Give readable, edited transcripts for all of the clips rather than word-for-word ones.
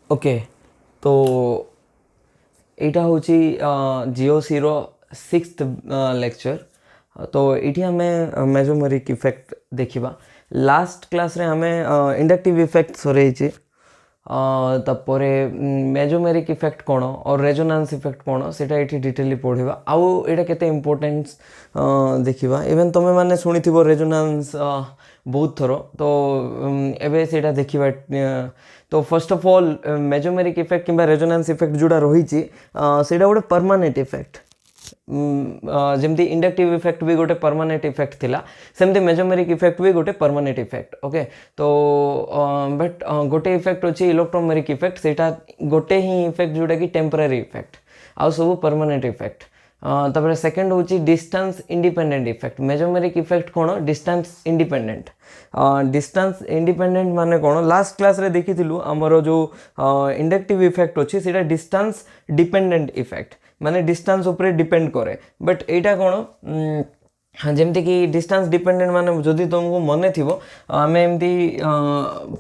Okay, तो यहाँ हूँ जीओसी रो 6th लेक्चर। तो ये आम मेजोमेरिक इफेक्ट देखा। लास्ट क्लास रे हमें इंडक्टिव इफेक्ट सर तापर मेजोमेरिक इफेक्ट कौन और रेजोनेंस इफेक्ट कौन सेटा ये डिटेली पढ़ा आउ यहाँ केते इम्पोर्टेंस देखा। इवेन तुम्हें मैंने शुणी रेजोनेंस बहुत थर। तो एबे सेटा देखा। तो first of all mesomeric effect किंबा रेजोनेंस इफेक्ट जोड़ा रही सेटा गोटे परमानेंट इफेक्ट। जमती इंडक्टिव इफेक्ट भी गोटे परमानेंट इफेक्ट थिला, सेमती मेजोमेरिक इफेक्ट भी गोटे परमानेंट इफेक्ट। ओके, तो बट गोटे इफेक्ट अच्छी इलेक्ट्रोमेरिक इफेक्ट, सेटा गोटे ही इफेक्ट जोटा कि टेम्पररी इफेक्ट, आउ सब परमानेंट इफेक्ट। तापर सेकेंड हूँ distance independent effect. Mesomeric effect कौन? Distance independent. डिस्टेंस इंडिपेंडेंट माने कौन? लास्ट क्लास रे देखी आमर जो इंडक्टिव इफेक्ट अच्छी सेटा डिस्टेंस डिपेंडेंट इफेक्ट, माने डिस्टेंस उपरे डिपेंड करे। बट एटा कौन? जमती कि डिस्टेंस डिपेंडेंट माने जदि तुमको मन थी आम एमती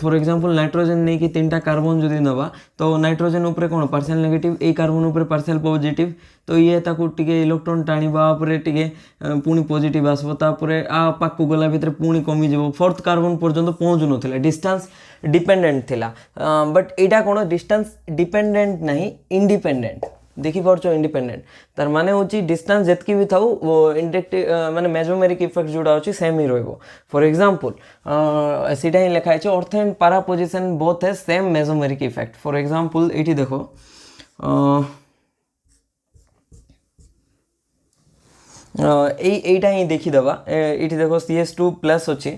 फॉर एग्जांपल नाइट्रोजन नहीं कि 3टा कार्बन जदि नवा, तो नाइट्रोजन उपरे कौन? पार्शियल नेगेटिव, ए कार्बन उपरे पार्शियल पॉजिटिव। तो ये ताकू टिके इलेक्ट्रॉन टाणीबा परे टिके पुणी पॉजिटिव आसबो, तापरे आ पाक को गला भितर पुणी कमी जाबो, 4th कार्बन पर्यंत पहुँचु नथिला, डिस्टेंस डिपेंडेंट थिला। बट एटा कौन? डिस्टेंस डिपेंडेंट नहीं, इंडिपेंडेंट। देखिपार इंडिपेंडेंट तार माने हूँ डिस्टेंस जितकी भी थाउ वो इंडक्टिव माने मेजोमेरिक इफेक्ट जोड़ा अच्छी सेम ही रहिबो। फॉर एग्जांपल सीटा ही लिखा है ortho and para position both है same mesomeric effect. For example ये देखो यहीटा ही देखीदे। ये देखो CH2 प्लस अच्छी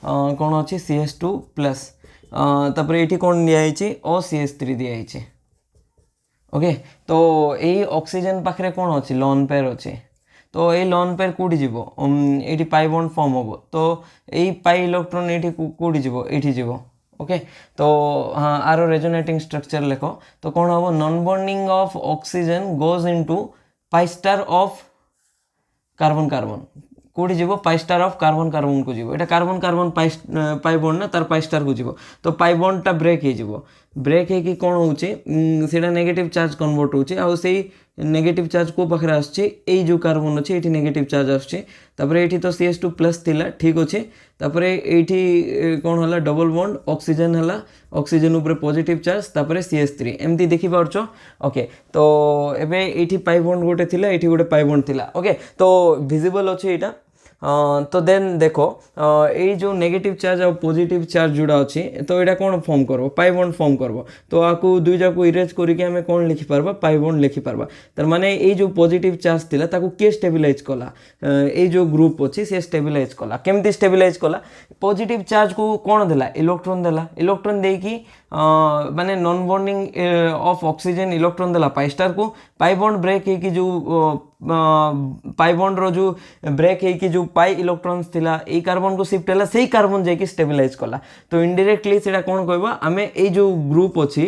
कौन अच्छी CH2 प्लस, तापर ये कौन दिखाई OCH3 दिखाई। ओके, तो यही ऑक्सीजन पाखे कौन अच्छी? लोन पेयर अच्छे। तो ये लोन पेयर कौटी जीव? ये पाई बॉन्ड फॉर्म हम। तो यही पाई इलेक्ट्रॉन ये कौटी जीव? ये जीव। ओके, तो हाँ आर रेजोनेटिंग स्ट्रक्चर लेख। तो कौन हम? Non bonding of oxygen goes into pi star of carbon carbon. कौटी जीव? Pi star of carbon carbon को जीव। ये कार्बन कार्बन पाई बॉन्ड ना, तार पाई स्टार को जीव। तो पाई बॉन्डटा ब्रेक हो ब्रेक है कि कौन होटा नेगेटिव चार्ज कन्वर्ट होची, आउ से नेगेटिव चार्ज को पाखे आसुची ए जो कार्बन अच्छे ये नेगेटिव चार्ज आसुची। तापर ये तो CH2 प्लस थिला, ठीक अच्छे। तापर ये कौन है? डबल बॉन्ड ऑक्सीजन है, ऑक्सीजन उपरे पॉजिटिव चार्ज, तापर CH3 एमती देखी पार्छ। ओके, तो एबे ये पाई बॉन्ड गोटे थिला, ये गोटे पाई बॉन्ड थिला। ओके, तो विजिबल अच्छे यहाँ। तो देन देखो ये जो नेगेटिव चार्ज और पॉजिटिव चार्ज जोड़ा अच्छी, तो यहाँ कौन फॉर्म करबो? पाई बॉन्ड फॉर्म करबो। तो आपको दुई जाको इरेज करके आम कौन लिखिपार? Pi bond लिखिपार। तार माने ये जो पॉजिटिव चार्ज थिला ताको किए स्टेबिलाइज कला? ये जो ग्रुप अच्छी से स्टेबिलाइज कला। केमती स्टेबिलाइज कला? पॉजिटिव चार्ज को कौन देला? इलेक्ट्रॉन देला। इलेक्ट्रॉन देकी माने non bonding of oxygen electron देला पाई स्टार को। पाई बॉन्ड ब्रेक है कि जो पाई बॉन्ड रो जो ब्रेक है कि जो पाई इलेक्ट्रॉन्स थिला ए कार्बन को शिफ्ट है से कार्बन जाकि स्टेबिलाइज कला। तो इनडायरेक्टली से कौन कहबा? आम ए जो ग्रुप अच्छी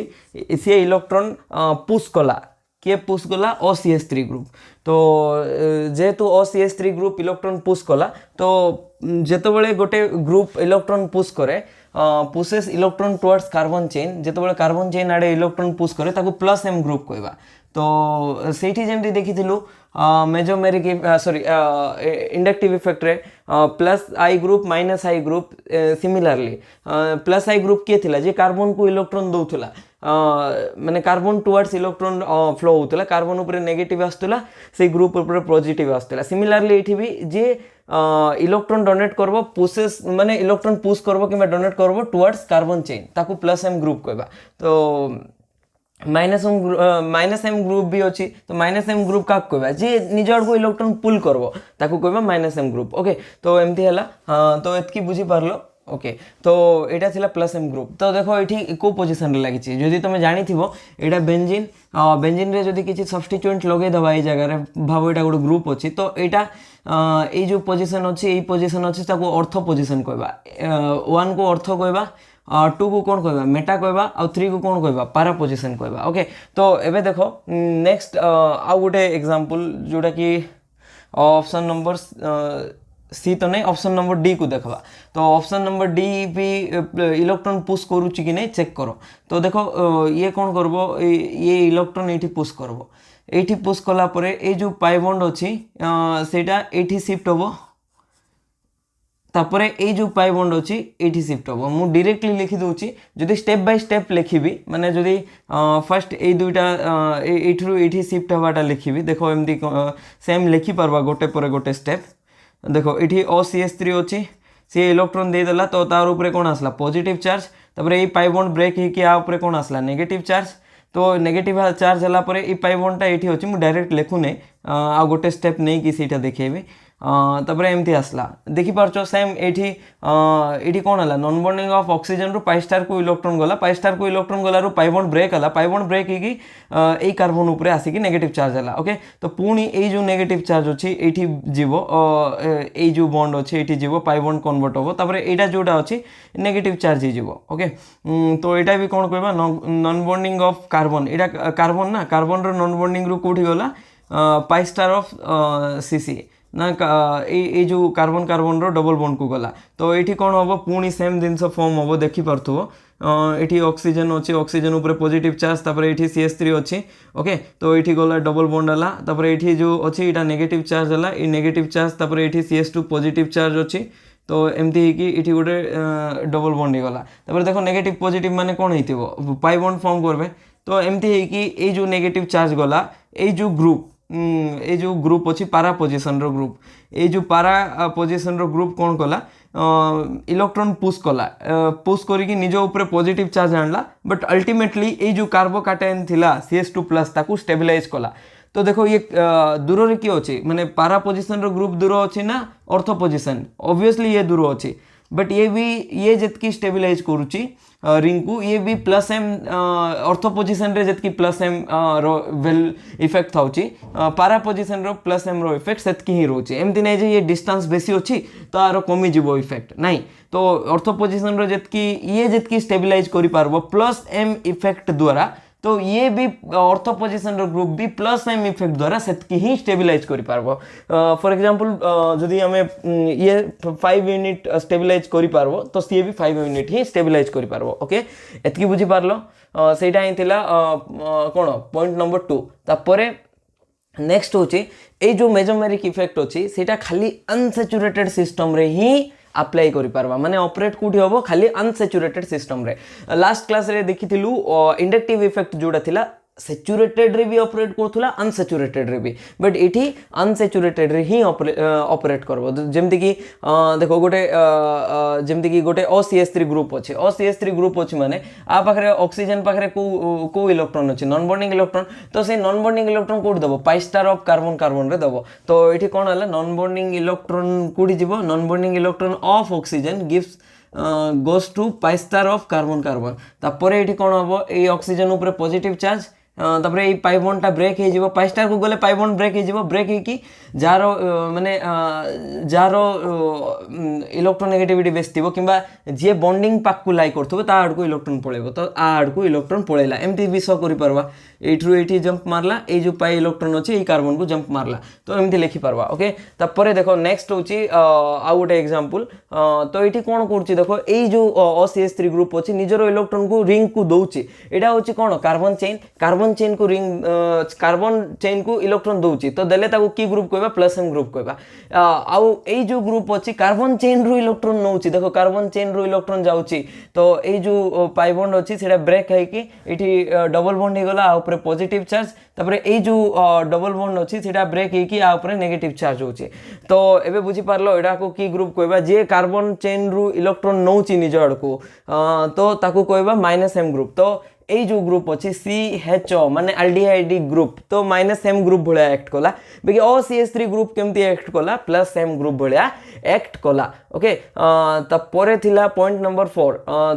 सी इलेक्ट्रॉन पुश कला। किए पुश कला? OCH3 group. तो जेहेतु OCH3 ग्रुप इलेक्ट्रॉन पुश कला, तो जेतबेले गोटे ग्रुप इलेक्ट्रॉन पुश करे pushes electron towards carbon chain, जेतबेले कार्बन चेन आड़े इलेक्ट्रॉन पुश करे ताको प्लस एम ग्रुप कहबा। तो सेठी जेमती देखिथिलु मेजोमेरिक सॉरी इंडक्टिव इफेक्ट रे plus I group minus I group. Similarly plus I group किए थिला? जे कार्बन को इलेक्ट्रॉन दौला, माने कार्बन टुवर्ड्स इलेक्ट्रॉन फ्लो होता, कार्बन उपरे नेगेटिव आसुला, से ग्रुप उपरे पॉजिटिव आसुला। सिमिलरली ये भी जे इलेक्ट्रॉन डोनेट करबो पुशेस माने इलेक्ट्रॉन पुश करबो कि डोनेट करबो टुवर्ड्स कार्बन चेन, ताकू प्लस एम ग्रुप कहबा। तो माइनस एम ग्रुप भी अच्छी, तो माइनस एम ग्रुप क्या कहबा? जे निज आड़ को इलेक्ट्रॉन पुल करबो ताकू कहबा माइनस एम ग्रुप। ओके, तो एमती है। हाँ, तो एतकी बुझी पारलो। ओके, तो यहाँ थिला प्लस एम ग्रुप। तो देखो ये को पोजिशन लगी जदि तुम जानी यहाँ बेंजीन बेंजीन रे जदि किसी सब्स्टिट्यूएंट लगे दबा ये जगह भाव यहाँ गोटे ग्रुप अच्छी, तो यहाँ ये जो पोजिशन अच्छी ये पोजिशन अच्छी ऑर्थो पोजिशन कहबा। 1 को ऑर्थो कहबा, 2 को कौन कहबा? मेटा कहबा, और 3 को कौन कहबा? पारा पोजिशन कहबा। ओके, तो एबे देखो नेक्स्ट आउ गोटे एग्जांपल जोटा कि ऑप्शन नंबर सी तो नहीं ऑप्शन नंबर डी को देखा तो ऑप्शन नंबर डी भी इलेक्ट्रॉन पुश करुच्ची कि नहीं चेक करो तो देखो ये कौन करबो ये इलेक्ट्रॉन ये पुश करबो ये पुश कलापर ये जो पाई बॉन्ड अच्छी सेटा ये शिफ्ट हम तापर ये जो पाई बॉन्ड अच्छी ये शिफ्ट हम मुझे डायरेक्टली लिखी दूची जदि स्टेप बाय स्टेप लिखी माने जदि फर्स्ट ये दुईटा ये शिफ्ट हवाटा लिखी देखो एमती सेम लिखि पार्बा गोटे पर गोटे स्टेप देखो ये OCH3 अच्छी सी इलेक्ट्रॉन देदेला तो तार उपरे कौन आसला पॉजिटिव चार्ज तापर ये पाई बॉन्ड ब्रेक होकर आ उपरे कौन आसला नेगेटिव चार्ज तो नेगेटिव चार्ज है ये पाई बॉन्डटा ये अच्छी मुझे डायरेक्ट लिखुने आ गोटे स्टेप नहीं कि सीटा देखेबी तापर एमती आसला देखिपार सेम ये कौन है नॉन बॉन्डिंग ऑफ ऑक्सीजन रु पाई स्टार को इलेक्ट्रॉन गला पाई स्टार को इलेक्ट्रॉन गला रु पाई बॉन्ड ब्रेक है पाई बॉन्ड ब्रेक होगी ये कार्बन उपरे आसिकी नेगेटिव चार्ज है ओके तो पुणी ये जो नेगेटिव चार्ज अच्छी ये जीव ये जो बॉन्ड अच्छे ये जीव पाई बॉन्ड कन्वर्ट हम तापर यहाँ जोटा अच्छी नेगेटिव चार्ज हो ओके तो यहाँ भी कौन कहवा नॉन बॉन्डिंग ऑफ कार्बन यहाँ कार्बन ना कार्बन रो नॉन बॉन्डिंग रु कौटी गला पाई स्टार ऑफ सीसी ना ये जो कार्बन कार्बन रो डबल बॉन्ड को गला तो ये कौन हम पुणी सेम जिनस फॉर्म हम देखिपो ये ऑक्सीजन अच्छे ऑक्सीजन उपर पॉजिटिव चार्ज तापर ये CH3 अच्छी ओके तो ये गला डबल बॉन्ड है तापर ये जो अच्छी यहाँ नेगेटिव चार्ज है ये नेगेटिव चार्ज तापर ये CH2 पॉजिटिव चार्ज अच्छी तो एमती ये गोटे डबल बॉन्ड ही गला तापर देखो नेगेटिव पॉजिटिव माने कौन हो पाई बॉन्ड फॉर्म करबे तो एमती ये जो नेगेटिव चार्ज गला ये जो ग्रुप ये जो ग्रुप अच्छी पारा पोजिशन रो ग्रुप ये जो पारा पोजिशन रो ग्रुप कौन कला इलेक्ट्रॉन पुश कला पुश करके निज ऊपर पॉजिटिव चार्ज आणला बट अल्टीमेटली ये जो कार्बोकाटायन थिला CH2+ ताकू स्टेबिलाइज कला तो देखो ये दूर किए अच्छे माने पारा पोजिशन रो ग्रुप दूर अच्छी ना ऑर्थो पोजिशन ऑब्वियसली ये दूर अच्छी बट ये जितकी स्टेबिलाइज करुच्ची रिंग को ये भी प्लस एम ऑर्थो पोजिशन रे जितकी प्लस एम रो वेल इफेक्ट थाउची पारा पोजिशन रो प्लस एम रो इफेक्ट सेतकी ही रोची एमती नहीं जे ये डिस्टेंस बेसी अच्छी तो आरो कमी जीवो इफेक्ट नहीं तो ऑर्थो पोजिशन रो जितकी स्टेबिलाइज करि पारबो प्लस एम इफेक्ट द्वारा तो ये भी ऑर्थो पोजिशन ग्रुप भी प्लस एम इफेक्ट द्वारा सेतकी ही स्टेबिलाइज करि पारबो फॉर एग्जांपल जदि हमें ये 5 यूनिट स्टेबिलाइज करि पारबो तो सी भी 5 यूनिट ही स्टेबिलाइज करि पारबो ओके एतकी बुझी पारलो सेटा ही थिला कोन पॉइंट नंबर 2 तापरे नेक्स्ट होची ए जो मेसोमेरिक इफेक्ट होची सेटा खाली अनसैचुरेटेड सिस्टम रे ही अप्लाई करि पारबा माने ऑपरेट कोठी होबो खाली अनसैचुरेटेड सिस्टम रे लास्ट क्लास रे देखिथिलु इंडक्टिव इफेक्ट जोडा थिला सैचुरेटेड रे भी ऑपरेट करथुला अनसैचुरेटेड रे भी बट एठी अनसैचुरेटेड रे ही ऑपरेट करबो जेमति कि देखो गोटे जेमति कि गोटे OCH3 ग्रुप अछि OCH3 ग्रुप अछि माने आ पाखरे ऑक्सीजन पाखरे को इलेक्ट्रॉन अछि नॉन बॉन्डिंग इलेक्ट्रॉन तो से नॉन बॉन्डिंग इलेक्ट्रॉन कोड दबो pi star of carbon carbon रे दबो तो एठी कोन हला नॉन बॉन्डिंग इलेक्ट्रॉन कोडी जिवो non bonding electron of oxygen gives goes to pi star of carbon carbon तापरे एठी कोन हबो ए ऑक्सीजन ऊपर पॉजिटिव चार्ज तापर ये पाई बॉन्डटा ब्रेक हो पाई स्टार को गले पाई बॉन्ड ब्रेक हो ब्रेक होगी जार माने जार इलेक्ट्रॉन नेगेटिविटी बेस थी कि जी बॉन्डिंग पाक को लाई करथबो ता आड़ को इलेक्ट्रॉन पळेबो तो आ आड़ को इलेक्ट्रॉन पळेला एमती भी सो करि परबा एठरू एठी जंप मारला ए जो पाई इलेक्ट्रॉन अछि ए कार्बन को जंप मारला तो एमती लिखि परबा ओके तापर देखो नेक्स्ट होची आ गोटे एग्जांपल तो एठी कोन करछि देखो ए जो OCH3 ग्रुप अछि निजरो इलेक्ट्रॉन को रिंग को दोछि एटा होछि कोन कार्बन चेन को रिंग कार्बन चेन को इलेक्ट्रॉन दोछि तो देले ताको की ग्रुप कहबा प्लस एम ग्रुप कहबा आउ ए जो ग्रुप अछि कार्बन चेन रो इलेक्ट्रॉन नौछि देखो कार्बन चेन रो इलेक्ट्रॉन जाउछि तो ए जो पाई बॉन्ड अछि सेटा ब्रेक है कि एठी डबल बॉन्ड हे गला ऊपर पॉजिटिव चार्ज तापरे ए जो डबल बॉन्ड अछि सेटा ब्रेक है कि आ ऊपर नेगेटिव चार्ज होछि तो एबे बुझी पारलो एडा को की ग्रुप कहबा जे कार्बन चेन रो इलेक्ट्रॉन नौछि निज आड़ को तो ताको कहबा माइनस एम ग्रुप तो ए जो ग्रुप अच्छी CHO माने अल्डिहाइड ग्रुप तो माइनस एम ग्रुप भाया एक्ट कला बाकी OCH3 ग्रुप केमती एक्ट कला प्लस एम ग्रुप भाया एक्ट कला ओके तापरे थिला पॉइंट नंबर 4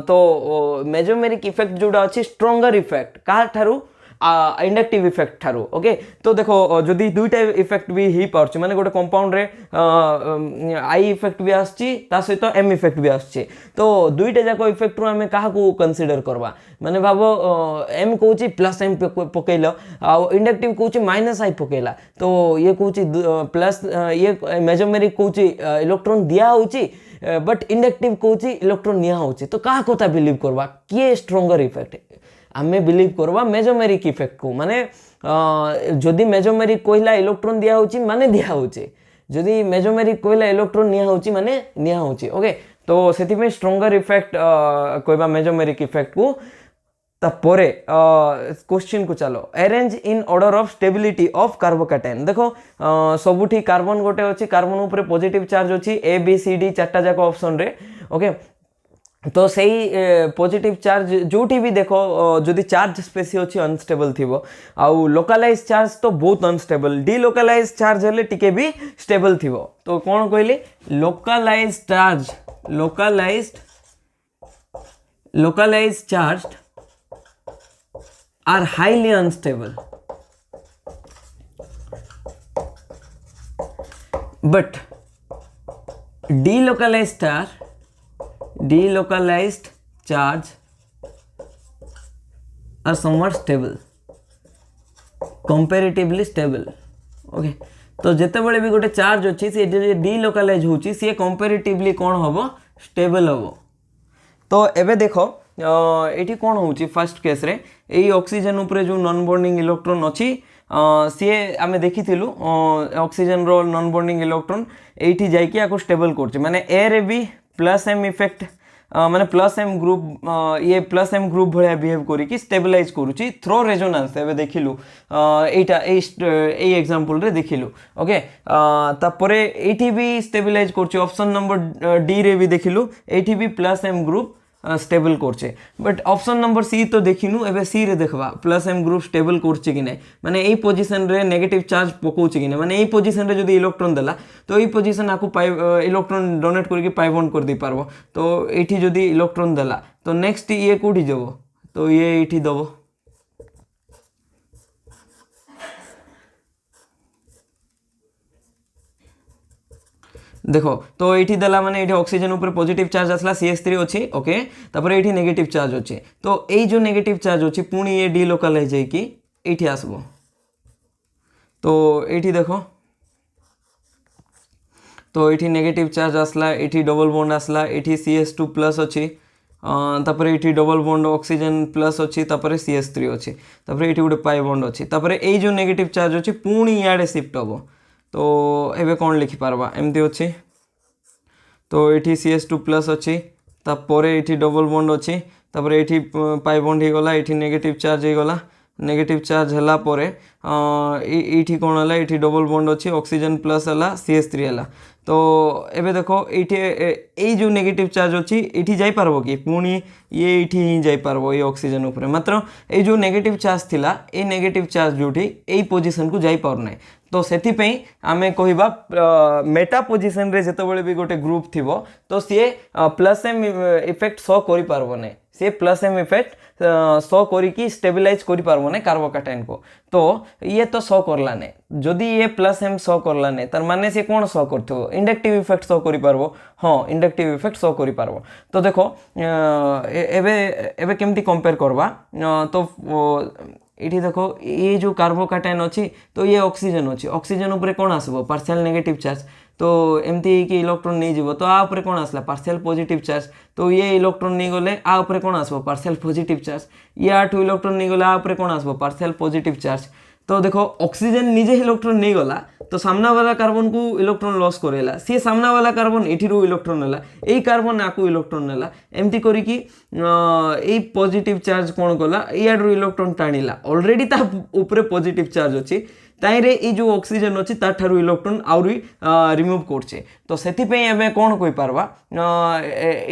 तो मेसोमेरिक इफेक्ट जोड़ा अच्छी स्ट्रॉन्गर इफेक्ट का ठारू इंडक्टिव इफेक्ट ठारू ओके तो देखो जदि दुईटा इफेक्ट भी हो पार्छ माने गोटे कंपाउंड रे आई इफेक्ट भी आछी ता सहित एम इफेक्ट भी आछी तो दुईटा जाक इफेक्ट रु आमे काहा को कंसीडर करबा माने भाबो एम कहूची प्लस एम पकेइलो आ इंडक्टिव कहूची माइनस आई पकेइला तो ये कहूची प्लस ये मेजोमेरिक कहूची इलेक्ट्रॉन दिया होची बट इंडक्टिव कहूची इलेक्ट्रॉन निया होची तो काहा कोता बिलीव करबा किए स्ट्रॉन्गर इफेक्ट आमे बिलीव करबा मेजोमेरिक इफेक्ट को माने जदि मेजोमेरिक कहला इलेक्ट्रॉन दिया होची माने दिया होची जदि मेजोमेरिक कहला इलेक्ट्रॉन निया होची माने निया होची ओके तो सेति में स्ट्रॉन्गर इफेक्ट कहबा मेजोमेरिक इफेक्ट को तापरे क्वेश्चन को चलो arrange in order of stability of carbocation देखो सबुठी कार्बन गोटे अछि कार्बन ऊपर पॉजिटिव चार्ज अछि ए बी सी डी चारटा जाक ऑप्शन रे ओके तो सही पॉजिटिव चार्ज जोटी भी देखो जदि चार्ज स्पेसी अच्छी अनस्टेबल थिबो आउ लोकलाइज चार्ज तो बहुत अनस्टेबल डिलोकलाइज चार्ज हेले टिके भी स्टेबल थिबो तो कौन कहली localise charge localise charge are highly unstable but delocalized charge are somewhat stable comparatively stable okay तो जिते बड़े भी गोटे चार्ज अच्छी सी डिलोकलाइज होची सी कंपैरेटिवली कौन हम स्टेबल हम तो एबे देखो ये कौन होची फर्स्ट केस रे यही ऑक्सीजन उपरे जो नॉन बॉन्डिंग इलेक्ट्रॉन अच्छी सी आम देखी ऑक्सीजन रो नॉन बॉन्डिंग इलेक्ट्रॉन ये जाकि स्टेबल कर माने ए रे भी प्लस एम इफेक्ट माने प्लस एम ग्रुप ये प्लस एम ग्रुप भाया बिहेव करी स्टेबलाइज करुच्ची थ्रो रेजोनेंस एबे देखिलु एटा ए एग्जांपल रे देखिलु ओके तापरे एठी भी स्टेबलाइज करछि ऑप्शन नंबर डी रे भी देखिलु एठी भी प्लस एम ग्रुप स्टेबल करछे बट ऑप्शन नंबर सी तो देखिनु एबे सी रे देखबा प्लस एम ग्रुप स्टेबल करछे कि नै माने एई पोजीशन रे नेगेटिव चार्ज पकोछे कि नै माने एई पोजीशन रे जदी इलेक्ट्रॉन देला तो एई पोजीशन आकु इलेक्ट्रॉन डोनेट करके पाई बॉन्ड कर दी पारबो तो एठी जदी इलेक्ट्रॉन देला तो नेक्स्ट ये कोठी जबो तो ये एठी दबो देखो तो ये देला माने ये ऑक्सीजन ऊपर पॉजिटिव चार्ज आसला CH3 अच्छी ओके तापर ये नेगेटिव चार्ज अच्छे तो ये जो नेगेटिव चार्ज अच्छी पुणी ये डिलोकलाइज होइकी एठी आसबो तो ये देखो तो ये नेगेटिव चार्ज आसला ये डबल बॉन्ड आसला ये CH2 प्लस अच्छी तापर ये डबल बॉन्ड ऑक्सीजन प्लस अच्छी तापर CH3 अच्छी तापर ये गोटे पाई बॉन्ड अच्छी तापर ये जो नेगेटिव चार्ज अच्छी पुणी इयाडे शिफ्ट हम तो एबे कौन लिखि पारबा एमती अच्छी तो ये CH2 प्लस अच्छी तापर ये डबल बॉन्ड अच्छी तापर ये पाई बॉन्ड हो गला ये नेगेटिव चार्ज हो गला नेगेटिव चार्ज हला परे ये कौन है ये डबल बॉन्ड अच्छी ऑक्सीजन प्लस है CH3 है तो एबे देखो ये जो नेगेटिव चार्ज अच्छी ये जाई पारबो कि पुणी ये ही जाई पारबो ये ऑक्सीजन ऊपर मात्र ये जो नेगेटिव चार्ज थिला ये नेगेटिव चार्ज जोठी यही पोजीशन को जाई पारना तो से आमे कहबा मेटा पोजीशन रे जेतेबेले भी गोटे ग्रुप थिबो तो C plus M effect show करि पारबो नै C plus M effect show करिकी स्टेबलाइज करि पारबो नै कार्बोकैटायन को तो ये तो शो करला नै जदि ये प्लस एम शो करला नै तार माने से कोन शो करथो इंडक्टिव इफेक्ट शो करि पारबो हां इंडक्टिव इफेक्ट शो करि पारबो तो देखो एबे एबे केमती कंपेयर करबा तो ये देखो ये जो कार्बोकैटायन अच्छी तो ये ऑक्सीजन अच्छी ऑक्सीजन ऊपर कौन आसबो पार्शियल नेगेटिव चार्ज तो एमती कि इलेक्ट्रॉन नहीं जीवो तो आ ऊपर कौन आसला पार्शियल पॉजिटिव चार्ज तो ये इलेक्ट्रॉन नहीं गले आ ऊपर कौन आसबो पार्शियल पॉजिटिव चार्ज ये आठू इलेक्ट्रॉन नहीं गले आ ऊपर कौन आसबो पार्शियल पॉजिटिव चार्ज तो देखो ऑक्सीजन निजे इलेक्ट्रॉन नहीं गला तो सामना वाला कार्बन को इलेक्ट्रॉन लॉस करेला सी सामना वाला कार्बन एठिरू इलेक्ट्रॉन नेला एई कार्बन आकु इलेक्ट्रॉन नेला एमती करी कि एई पॉजिटिव चार्ज कोन कला इयाडरू इलेक्ट्रॉन टाणीला ऑलरेडी ता ऊपर पॉजिटिव चार्ज अछि ताइरे ए जो ऑक्सीजन अछि ता ठारू इलेक्ट्रॉन आउरी रिमूव करछे तो सेति पे एबे कोन कोइ पारबा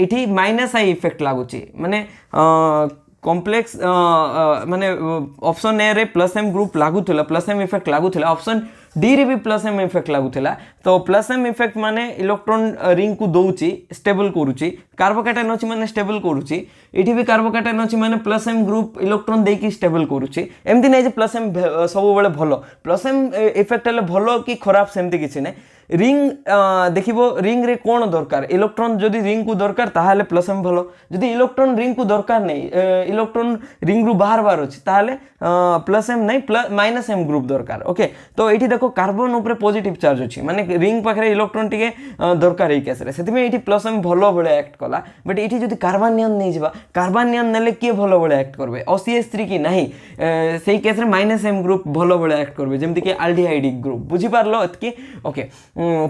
एठी माइनस आई इफेक्ट लागुची माने कॉम्प्लेक्स माने ऑप्शन ए रे प्लस एम ग्रुप लागुथिला प्लस एम इफेक्ट लागुथिला ऑप्शन डी रे भी प्लस एम इफेक्ट लगुला तो प्लस एम इफेक्ट माने इलेक्ट्रॉन रिंग को दौची स्टेबल करूची कार्बोकैटायन अच्छी माने स्टेबल करूची इठी भी कार्बोकैटायन अच्छी माने प्लस एम ग्रुप इलेक्ट्रॉन देकी स्टेबल करूची एमती नहीं जे प्लस एम सब बेले भलो प्लस एम इफेक्ट हेले भलो कि खराब सेमती किछि नै रिंग देखिबो रिंग रे कोन दरकार इलेक्ट्रॉन जदि रिंग को दरकार ताहाले प्लस एम भलो जदि इलेक्ट्रॉन रिंग को दरकार नहीं इलेक्ट्रॉन रिंग रु बाहर बाहर अछि ताहाले प्लस एम नहीं प्लस माइनस एम ग्रुप दरकार ओके तो एठी देखो कार्बन ऊपर पॉजिटिव चार्ज अछि माने रिंग पाखरे इलेक्ट्रॉन टिके दरकार ए केस रे सेति में एठी प्लस एम भलो बळे एक्ट कला बट एठी जदि कार्बनियन नहीं जिबा कार्बनियन नेले के भलो बळे एक्ट करबे OCH3 की नहीं सेही केस रे माइनस एम ग्रुप भलो बळे एक्ट करबे जेमति कि एल्डिहाइड ग्रुप बुझी पारलो एतकी ओके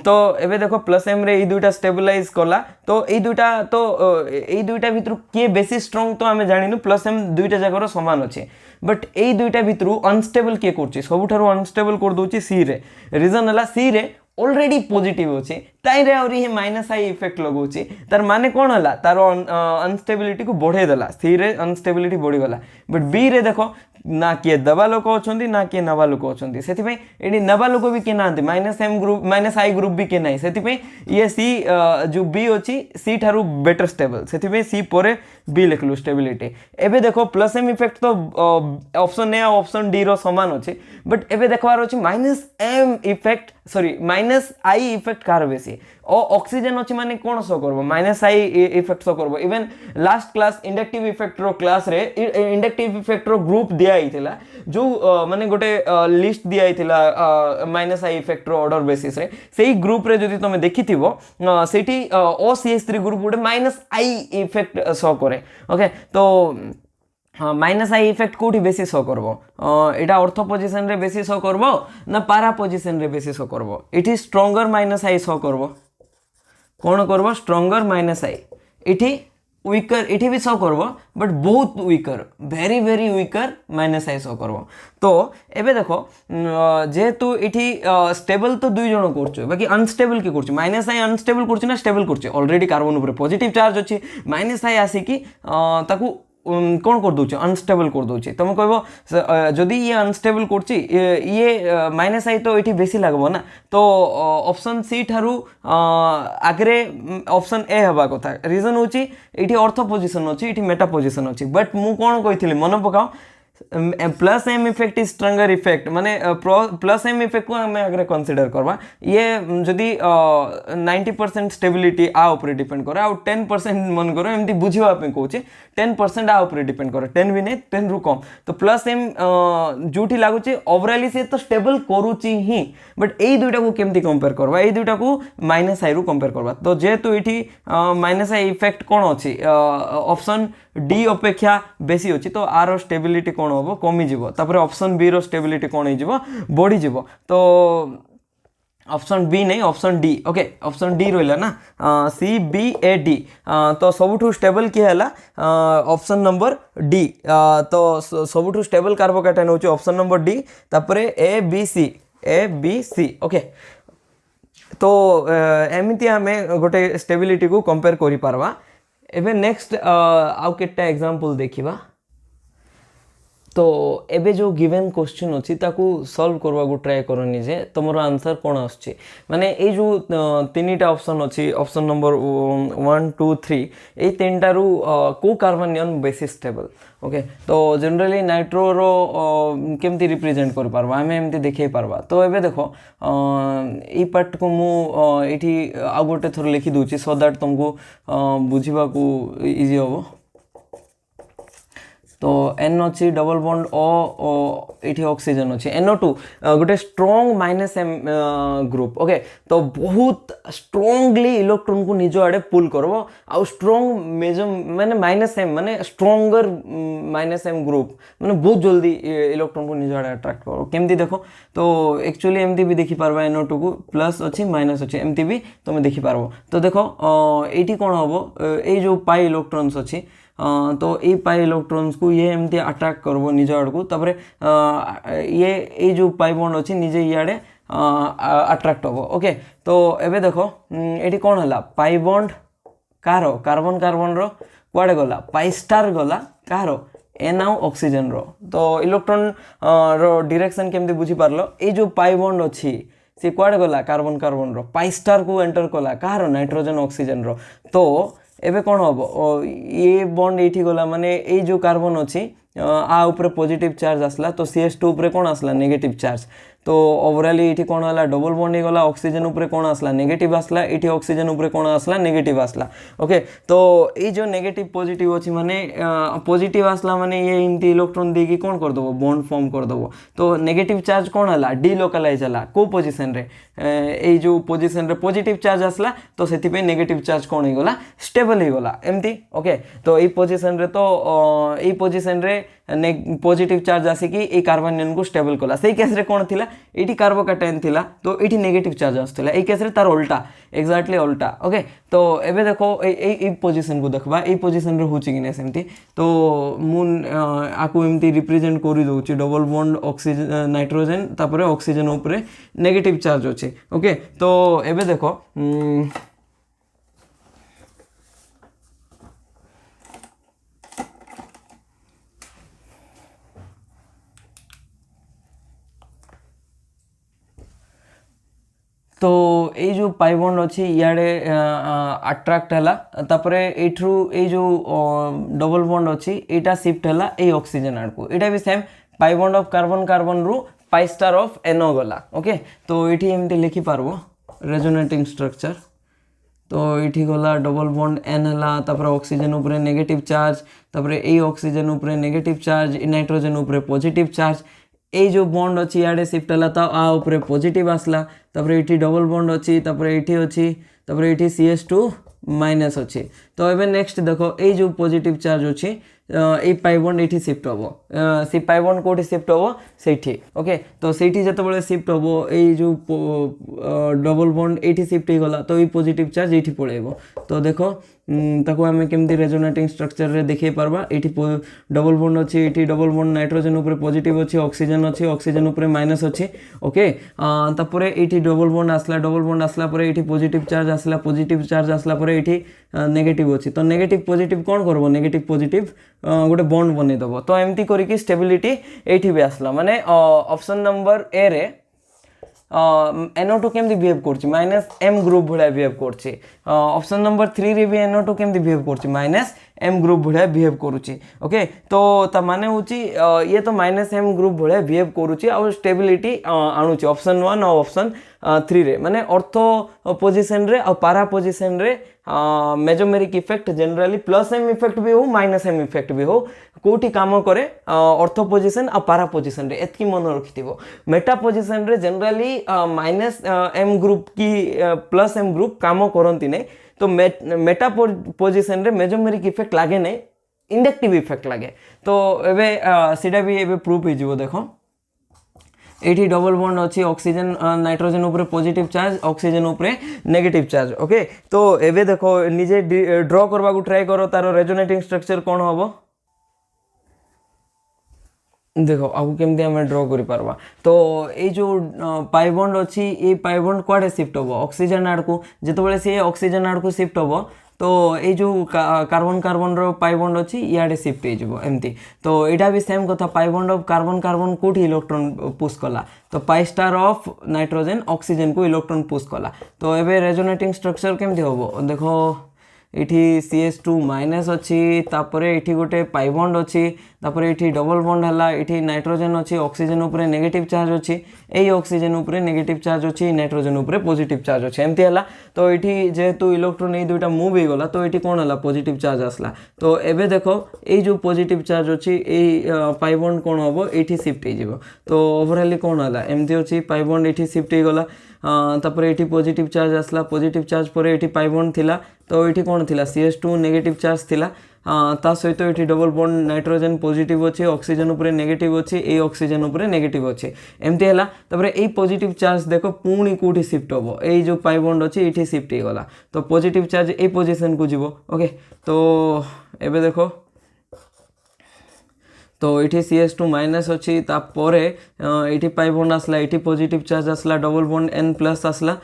तो एबे देखो प्लस एम रे ई दुइटा स्टेबलाइज कला तो ई दुइटा भितर के बेसी स्ट्रांग तो आमे जानिनु प्लस एम दुइटा जगर समान अछि बट ए दुइटा भितर अनस्टेबल के करछि सबुठारु अनस्टेबल कर दोछि सी रे रीजन हला सी रे ऑलरेडी पॉजिटिव अछि ताई रे और ये माइनस आई इफेक्ट लगौछि तार माने कोन हला तार अनस्टेबिलिटी को बढ़े देला सी रे अनस्टेबिलिटी बढ़ी गला बट बी रे देखो ना किए दबा लोक अछंती ना किए नवा लोक अछंती सेति पे एडी नवा लोक भी के नांती minus M group minus I group भी के नाही सेति पे ये सी जो बी अछि सी थारु बेटर स्टेबल सेति पे सी परे बी लिखलु स्टेबिलिटी एबे देखो प्लस एम इफेक्ट तो ऑप्शन ए और ऑप्शन डी रो समान अछि बट एबे देखवार अछि minus M effect sorry minus I effect कार बेसी और ऑक्सीजन अछि माने कोन सो करबो माइनस आई इफेक्ट सो करबो even last class inductive effect रो क्लास रे इंडक्टिव इफेक्ट रो ग्रुप दिया आइथिला जो माने गोटे लिस्ट दिया आइथिला माइनस आई इफेक्ट रो ऑर्डर बेसिस रे सेही ग्रुप रे जदि तमे देखिथिबो सेठी OCH3 ग्रुप गोटे माइनस आई इफेक्ट सो करे ओके तो हाँ माइनस आई इफेक्ट कोठी बेसी शो करबो एटा ऑर्थो पोजीशन रे बेसी शो करबो ना पारा पोजीशन रे बेसी शो करबो इठी स्ट्रॉन्गर माइनस आई शो करबो कोन करबो स्ट्रॉन्गर माइनस आई इठी वीकर इठी भी शो करबो बट बहुत weaker very very weaker minus I show करबो तो एबे देखो जेहेतु इठी स्टेबल तो दुई जण करछु बाकी अनस्टेबल के करछु माइनस आई अनस्टेबल करछु ना स्टेबल करछु ऑलरेडी कार्बन ऊपर पॉजिटिव चार्ज अछि माइनस आई आसी कि ताकू कौन कर दूचे अनस्टेबल कर दूचे तुम कह जदि ये अनस्टेबल करछि ये माइनस आई तो ये बेसी लगबो ना तो ऑप्शन सी ठारू आगरे ऑप्शन ए हवा कथा रीजन होची एठी ऑर्थो पोजीशन अछि एठी मेटा पोजीशन अछि बट मु कोन कहिथिली मन पकाओ plus M effect is stronger effect माने प्लस एम इफेक्ट को हमें अगर कंसीडर करवा ये जदि 90% स्टेबिलिटी आ ऊपर डिपेंड करे आ 10% मन करो एमती बुझिबा पे कहूचे 10% आ ऊपर डिपेंड करे 10 भी नहीं 10 रु कम तो प्लस एम जोठी लागुचे ओवरऑली से तो स्टेबल करूची ही बट एई दुइटा को केमती कंपेयर करवा एई दुइटा को माइनस आई रु कंपेयर करवा तो जेहेतु एठी माइनस आई इफेक्ट कोन अछि ऑप्शन डी अपेक्षा बेसी अछि तो आर स्टेबिलिटी कोन होबो कमी जिवो तापरे ऑप्शन बी रो स्टेबिलिटी कोन हिजिवो बढ़ी जिवो तो ऑप्शन बी नहीं option D okay option D रोइला ना सी बी ए डी तो सबुठु स्टेबल की हैला ऑप्शन नंबर डी तो सबुठु स्टेबल कार्बोकैटायन होची ऑप्शन नंबर डी तापरे ए बी सी ओके तो एमिति हमें गोटे स्टेबिलिटी को कंपेयर करि पारबा एबे नेक्स्ट आउ केटा एग्जांपल देखिबा तो एबे जो गिवन क्वेश्चन अछि ताकू सॉल्व करबा को ट्राई करो निजे तमरो आंसर कोन आछे माने ए जो तीनटा ऑप्शन अछि ऑप्शन नंबर 1 2 3 ए तीनटा रु को कार्बनियन बेसी स्टेबल ओके तो जनरली नाइट्रो रो केमती रिप्रेजेंट कर पारबा हमें एमती देखै पारबा तो एबे देखो ई पार्ट को मु एठी आ गोटे थोर लिखि दोछि सो दैट तुमको बुझिबा को इजी होबो तो एन अच्छी डबल बॉन्ड ओ ये ऑक्सीजन अच्छी NO2 गोटे strong minus M group okay तो बहुत स्ट्रॉन्गली इलेक्ट्रॉन को निज आड़े पुल करबो आ स्ट्रॉन्ग मेजर माने माइनस एम माने स्ट्रॉन्गर माइनस एम ग्रुप माने बहुत जल्दी इलेक्ट्रॉन को निज आड़े अट्रैक्ट करो केमती देखो तो एक्चुअली एमती भी देखि पारबा NO2 को प्लस अच्छी माइनस अच्छी एमती भी तुम देखि पारबो तो देखो एटी कोन होबो ए जो पाई इलेक्ट्रॉन्स अच्छी तो ये पाई इलेक्ट्रॉन्स को ये एमती अट्रैक्ट करबो निज आड़ को तापरे ये जो पाई बॉन्ड अच्छी निजे इयाड़े अट्रैक्ट होबो ओके तो एबे देखो एटी कोन हला पाई बॉन्ड कारो कार्बन कार्बन रो कुआडे गला पाई स्टार गला कारो एन आउ ऑक्सीजन रो तो इलेक्ट्रॉन रो डायरेक्शन केमती बुझी पारलो ए जो पाई बॉन्ड अछि सी कुआडे गला कार्बन कार्बन रो पाई स्टार को एंटर कला कहार नाइट्रोजन ऑक्सीजन रो तो एबे कोन हबो ये बॉन्ड एठी गला माने ए जो कार्बन अछि आ ऊपर पॉजिटिव चार्ज आसला तो CH2 ऊपर कोन आसला नेगेटिव चार्ज तो ओवरऑल ये कोण होला डबल बॉन्ड ही गला ऑक्सीजन ऊपर कोण आसला नेगेटिव आसला एठी ऑक्सीजन ऊपर कोण आसला नेगेटिव आसला ओके तो ये जो नेगेटिव पॉजिटिव अछि माने पॉजिटिव आसला माने ये इनती इलेक्ट्रॉन देकी कोण कर दबो बॉन्ड फॉर्म कर दबो तो नेगेटिव चार्ज कोण हला डिलोकलाइज हला को पोजीशन रे ए जो पोजीशन रे पॉजिटिव चार्ज आसला तो सेति पे नेगेटिव चार्ज कोण ही गला स्टेबल ही गला एमती ओके तो ए पोजीशन रे तो ए पोजीशन रे पॉजिटिव चार्ज आसिकी ए कार्बनियन को स्टेबल कला सेही केस रे कोन थिला एटी कार्बोकैटायन थिला तो एटी नेगेटिव चार्ज आसथिला ए केस रे तार उल्टा एक्जेक्टली उल्टा ओके तो एबे देखो ए पोजीशन को देखबा ए पोजीशन रे होची कि नै सेमती तो मून आकु एमती रिप्रेजेंट करि दोची डबल बॉन्ड ऑक्सीजन नाइट्रोजन तापरे ऑक्सीजन ऊपर नेगेटिव चार्ज अछि ओके तो एबे देखो तो ये जो पाई बॉन्ड अच्छी इे अट्राक्ट है तापरे एठू ये जो डबल बॉन्ड अच्छी यहाँ शिफ्ट है ये ऑक्सीजन आड़ को यहाँ भी same pi bond of carbon carbon रु पाई स्टार ऑफ एनो गला ओके तो ये एमती लिखि पारबो रेजोनेटिंग स्ट्रक्चर तो ये गला डबल बॉन्ड एन है तापर ऑक्सीजन ऊपर नेगेटिव चार्ज तापर ये ऑक्सीजन ऊपर नेगेटिव चार्ज नाइट्रोजन ऊपर पॉजिटिव चार्ज ए जो बॉन्ड अच्छी इे शिफ्ट है तो आ ऊपर पॉजिटिव आसला तापर ये डबल बॉन्ड अच्छी तापर ये अच्छी तापर ये CH2 माइनस अच्छी तो एबे नेक्स्ट देखो ये जो पॉजिटिव चार्ज अच्छी ये पाई बॉन्ड ये शिफ्ट हम सी पाई बॉन्ड कोठी शिफ्ट हम से ओके तो सेठी जतबेले शिफ्ट हम ये जो डबल बॉन्ड ये शिफ्ट हो गला तो ये पॉजिटिव चार्ज ये पळेबो तो देखो ताको आमे केमती रेजोनेटिंग स्ट्रक्चर रे देखै परबा एठी डबल बॉन्ड अछि एठी डबल बॉन्ड नाइट्रोजन ऊपर पॉजिटिव अछि ऑक्सीजन ऊपर माइनस अछि ओके तापरे एठी डबल बॉन्ड आसला परे एठी पॉजिटिव चार्ज आसला परे एठी नेगेटिव अछि तो नेगेटिव पॉजिटिव कोन करबो नेगेटिव पॉजिटिव गोटे बॉन्ड बनै दबो तो एमती करिकि स्टेबिलिटी एठी भी आसला माने ऑप्शन नंबर ए रे NO2 केमती बिहेव करछि माइनस M ग्रुप भलिया बिहेव करछि ऑप्शन नंबर 3 रे भी NO2 केमती बिहेव करछि माइनस M ग्रुप भलिया बिहेव करूछि ओके तो ता माने होछि ये तो माइनस M ग्रुप भलिया बिहेव करूछि और स्टेबिलिटी आणुछि ऑप्शन 1 और ऑप्शन 3 रे माने ऑर्थो पोजीशन रे और पारा पोजीशन रे mesomeric effect generally plus M effect भी हो माइनस M इफेक्ट भी हो कोठी काम करे ऑर्थो पोजीशन और पारा पोजीशन रे एतकी मन रखिथिबो मेटा पोजीशन रे जनरली माइनस M ग्रुप की प्लस M ग्रुप काम करंती नै तो मेटा पोजीशन रे मेजोमेरिक इफेक्ट लागे नै इंडक्टिव इफेक्ट लागे तो एबे सीधा भी एबे प्रूफ हो जिवो देखो एठी डबल बॉन्ड अच्छी ऑक्सीजन नाइट्रोजन ऊपर पॉजिटिव चार्ज ऑक्सीजन ऊपर नेगेटिव चार्ज ओके तो एबे देखो निजे ड्रॉ करबा को ट्राई करो तारो रेजोनेटिंग स्ट्रक्चर कोन हबो देखो आगु केमती आम ड्रॉ करि पारबा तो ये जो पाई बॉन्ड अच्छी ये पाई बॉन्ड कुआडे शिफ्ट हम ऑक्सीजन आड़ को जितेबाला सी ऑक्सीजन आड़ को शिफ्ट हम तो ये जो कार्बन कार्बन रो पाई बॉन्ड अच्छी इे शिफ्ट हो एमती तो यहाँ भी सेम कथा pi bond of carbon carbon कोठी इलेक्ट्रॉन पुश कला तो पाई स्टार ऑफ नाइट्रोजन ऑक्सीजन को इलेक्ट्रॉन पुश कला तो एबे रेजोनेटिंग स्ट्रक्चर केमती हम देखो इठी CH2 माइनस अच्छी तापरे इठी गोटे पाई बॉन्ड अच्छी तापरे इठी डबल बॉन्ड हला इठी नाइट्रोजन अच्छी ऑक्सीजन ऊपर नेगेटिव चार्ज अच्छी ए ऑक्सीजन ऊपर नेगेटिव चार्ज अच्छी नाइट्रोजन ऊपर पॉजिटिव चार्ज अच्छी एमती हला तो इठी जेहेतु इलेक्ट्रॉन ए दुईटा मूव हो गला तो इठी कोन हला पॉजिटिव चार्ज आसला तो एबे देखो ए जो पॉजिटिव चार्ज अच्छी ए पाई बॉन्ड कोन हबो एठी शिफ्ट हो जिवो तो ओवरऑल कोन हला एमती अच्छी पाई बॉन्ड एठी शिफ्ट हो गला तापरे एठी पॉजिटिव चार्ज आसला पॉजिटिव चार्ज पर एठी पाई बॉन्ड थिला तो ये कौन थिला CH2 नेगेटिव चार्ज थिला ता सहित ये डबल बॉन्ड नाइट्रोजन पॉजिटिव अच्छे ऑक्सीजन ऊपर नेगेटिव अच्छे ए ऑक्सीजन ऊपर नेगेटिव अच्छे एमती है तापरे ए पॉजिटिव चार्ज देखो पुणी कोठी शिफ्ट हम ये जो पाई बॉन्ड अच्छे ये शिफ्ट हो गला तो पॉजिटिव चार्ज ए पोजीशन को जीवो ओके तो एबे देखो तो ये CH2 माइनस अच्छी तापरे ये पाई बॉन्ड आसला ये पॉजिटिव चार्ज आसला डबल बॉन्ड N प्लस आसला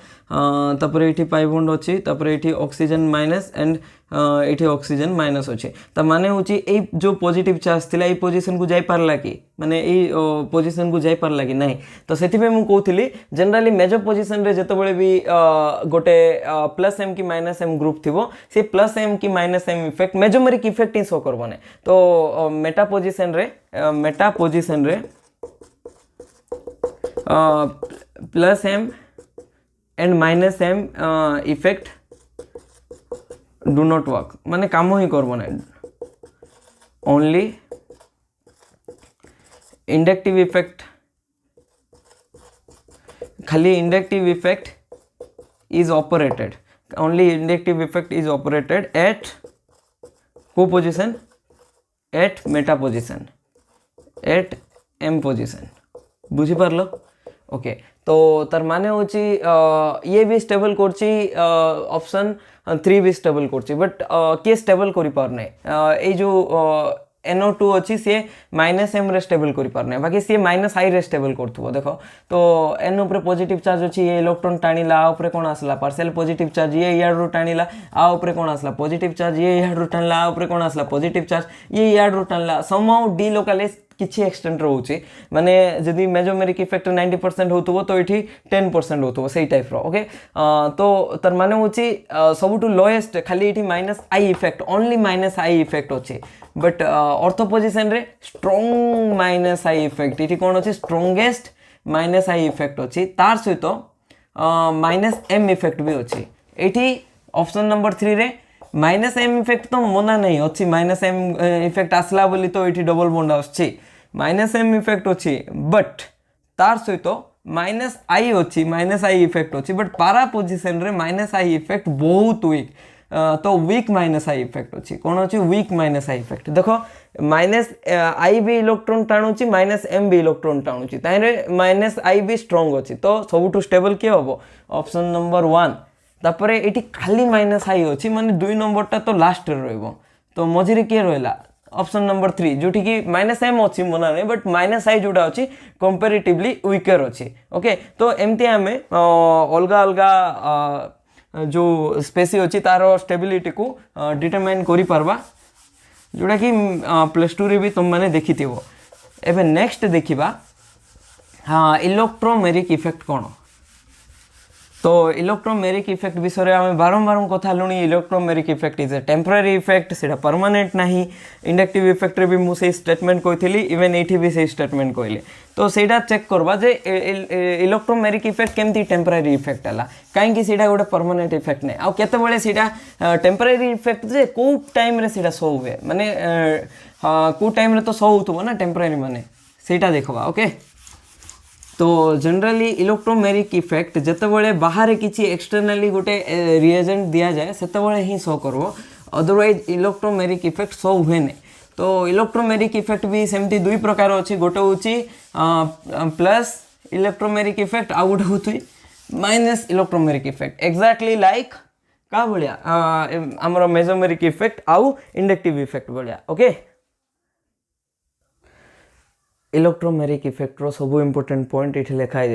तापरे ये पाई बॉन्ड अच्छी तापरे ये ऑक्सीजन माइनस एंड ये ऑक्सीजन माइनस अच्छे तो माने हूँ ये जो पॉजिटिव चार्ज थिला ये पोजीशन को जाई पारला कि माने ये पोजीशन को जाई पारला कि नहीं तो से मुझे कहती जनरली मेजर पोजीशन रे जिते भी गोटे प्लस एम कि माइनस एम ग्रुप थी से प्लस एम कि minus M effect mesomeric effect ही शो करबो ने तो मेटा पोजीशन रे plus M and minus M effect do not work माने काम ही करबो ना ओनली इंडक्टिव इफेक्ट खाली inductive effect is operated only inductive effect is operated at को position at meta position at M position बुझी पारलो ओके तो तार माने होची ये भी स्टेबल करची ऑप्शन 3 भी स्टेबल करची बट के स्टेबल करि पारने ए जो NO2 अच्छी सी माइनस एम रे स्टेबल करि पारने बाकी सी माइनस आई रे स्टेबल करथबो देखो तो N ऊपर पॉजिटिव चार्ज अच्छी ये इलेक्ट्रॉन टाणीला आ ऊपर कोन आसला पार्शियल पॉजिटिव चार्ज ये याडरू टाणीला आ ऊपर कोन आसला पॉजिटिव चार्ज ये याडरू टाणला आ ऊपर कोन आसला पॉजिटिव चार्ज ये याडरू टाणला समहाउ डिलोकलाइज किछि एक्सटेंट रोचे माने जदि मेजोमेरिक इफेक्ट 90% होतबो तो एठी 10% होतबो सेही टाइप रो ओके तो तर माने होची सबटु लोएस्ट खाली एठी minus I effect only minus I effect अछि बट ऑर्थो पोजीशन रे स्ट्रांग माइनस आई इफेक्ट एठी कोन अछि स्ट्रांगेस्ट माइनस आई इफेक्ट अछि तार सहित माइनस एम इफेक्ट भी अछि एठी ऑप्शन नंबर 3 रे माइनस एम इफेक्ट तो मना नहीं अच्छी माइनस एम इफेक्ट आसला बोली तो ये डबल बॉन्ड आछी माइनस एम इफेक्ट अच्छी बट तार सहित माइनस आई अच्छी माइनस आई इफेक्ट अच्छी बट पारा पोजिशन रे माइनस आई इफेक्ट बहुत वीक तो वीक माइनस आई इफेक्ट अच्छी कौन अच्छी वीक माइनस आई इफेक्ट देखो माइनस आई भी इलेक्ट्रॉन टाणुची माइनस एम भी इलेक्ट्रॉन टाणुची ताइरे माइनस आई भी स्ट्रांग अच्छी तो सबुठु स्टेबल किए हम ऑप्शन नंबर 1 तापरे एटी खाली माइनस आई अच्छी माने 2 नंबरटा तो लास्ट रे रहइबो तो मझिरे के रहला ऑप्शन नंबर 3 जोठी की माइनस एम अच्छी मना नहीं बट माइनस आई जोटा अच्छी कंपैरेटिवली वीकर अच्छी ओके तो एमती आम अलगा अलगा जो स्पेसी अच्छी तार स्टेबिलिटी को डिटरमाइन करि पारबा जोटा कि प्लस 2 रे भी तुम माने देखिथिबो एबे नेक्स्ट देखिबा हाँ इलेक्ट्रोमेरिक इफेक्ट कौन तो इलेक्ट्रोमेरिक इफेक्ट विषय आम बारंबार कथा लुणी electromeric effect is a temporary effect से परमानेंट नहीं इंडक्टिव इफेक्ट रे भी मुझे स्टेटमेंट कही इवेन ये भी से स्टेटमेंट कहले तो सेटा चेक करवा जे इलेक्ट्रोमेरिक इफेक्ट केमती टेम्पररी इफेक्ट है कहीं गोटे परमानेंट इफेक्ट नहीं आउ केतबेले सेटा टेम्पररी इफेक्ट जे को टाइम रे सेटा शो हुए माने को टाइम रे तो शो होतबो ना टेम्पररी माने सेटा देखबा ओके तो जनरली इलेक्ट्रोमेरिक इफेक्ट जितेबाला बाहर किसी एक्सटर्नाली गोटे रिएजेंट दि जाए से ही शो करव अदरवाइज इलेक्ट्रोमेरिक इफेक्ट शो हुए नहीं तो इलेक्ट्रोमेरिक इफेक्ट भी सेमती 2 प्रकार अच्छी गोटे हूँ प्लस इलेक्ट्रोमेरिक इफेक्ट आउ गोटे हूँ minus electromeric effect exactly like क्या भाया आमर मेजोमेरिक इफेक्ट आउ इंडक्टिव इफेक्ट भाया ओके इलेक्ट्रोमेरिक इफेक्ट रो सब इम्पोर्टेंट पॉइंट ये लिखाई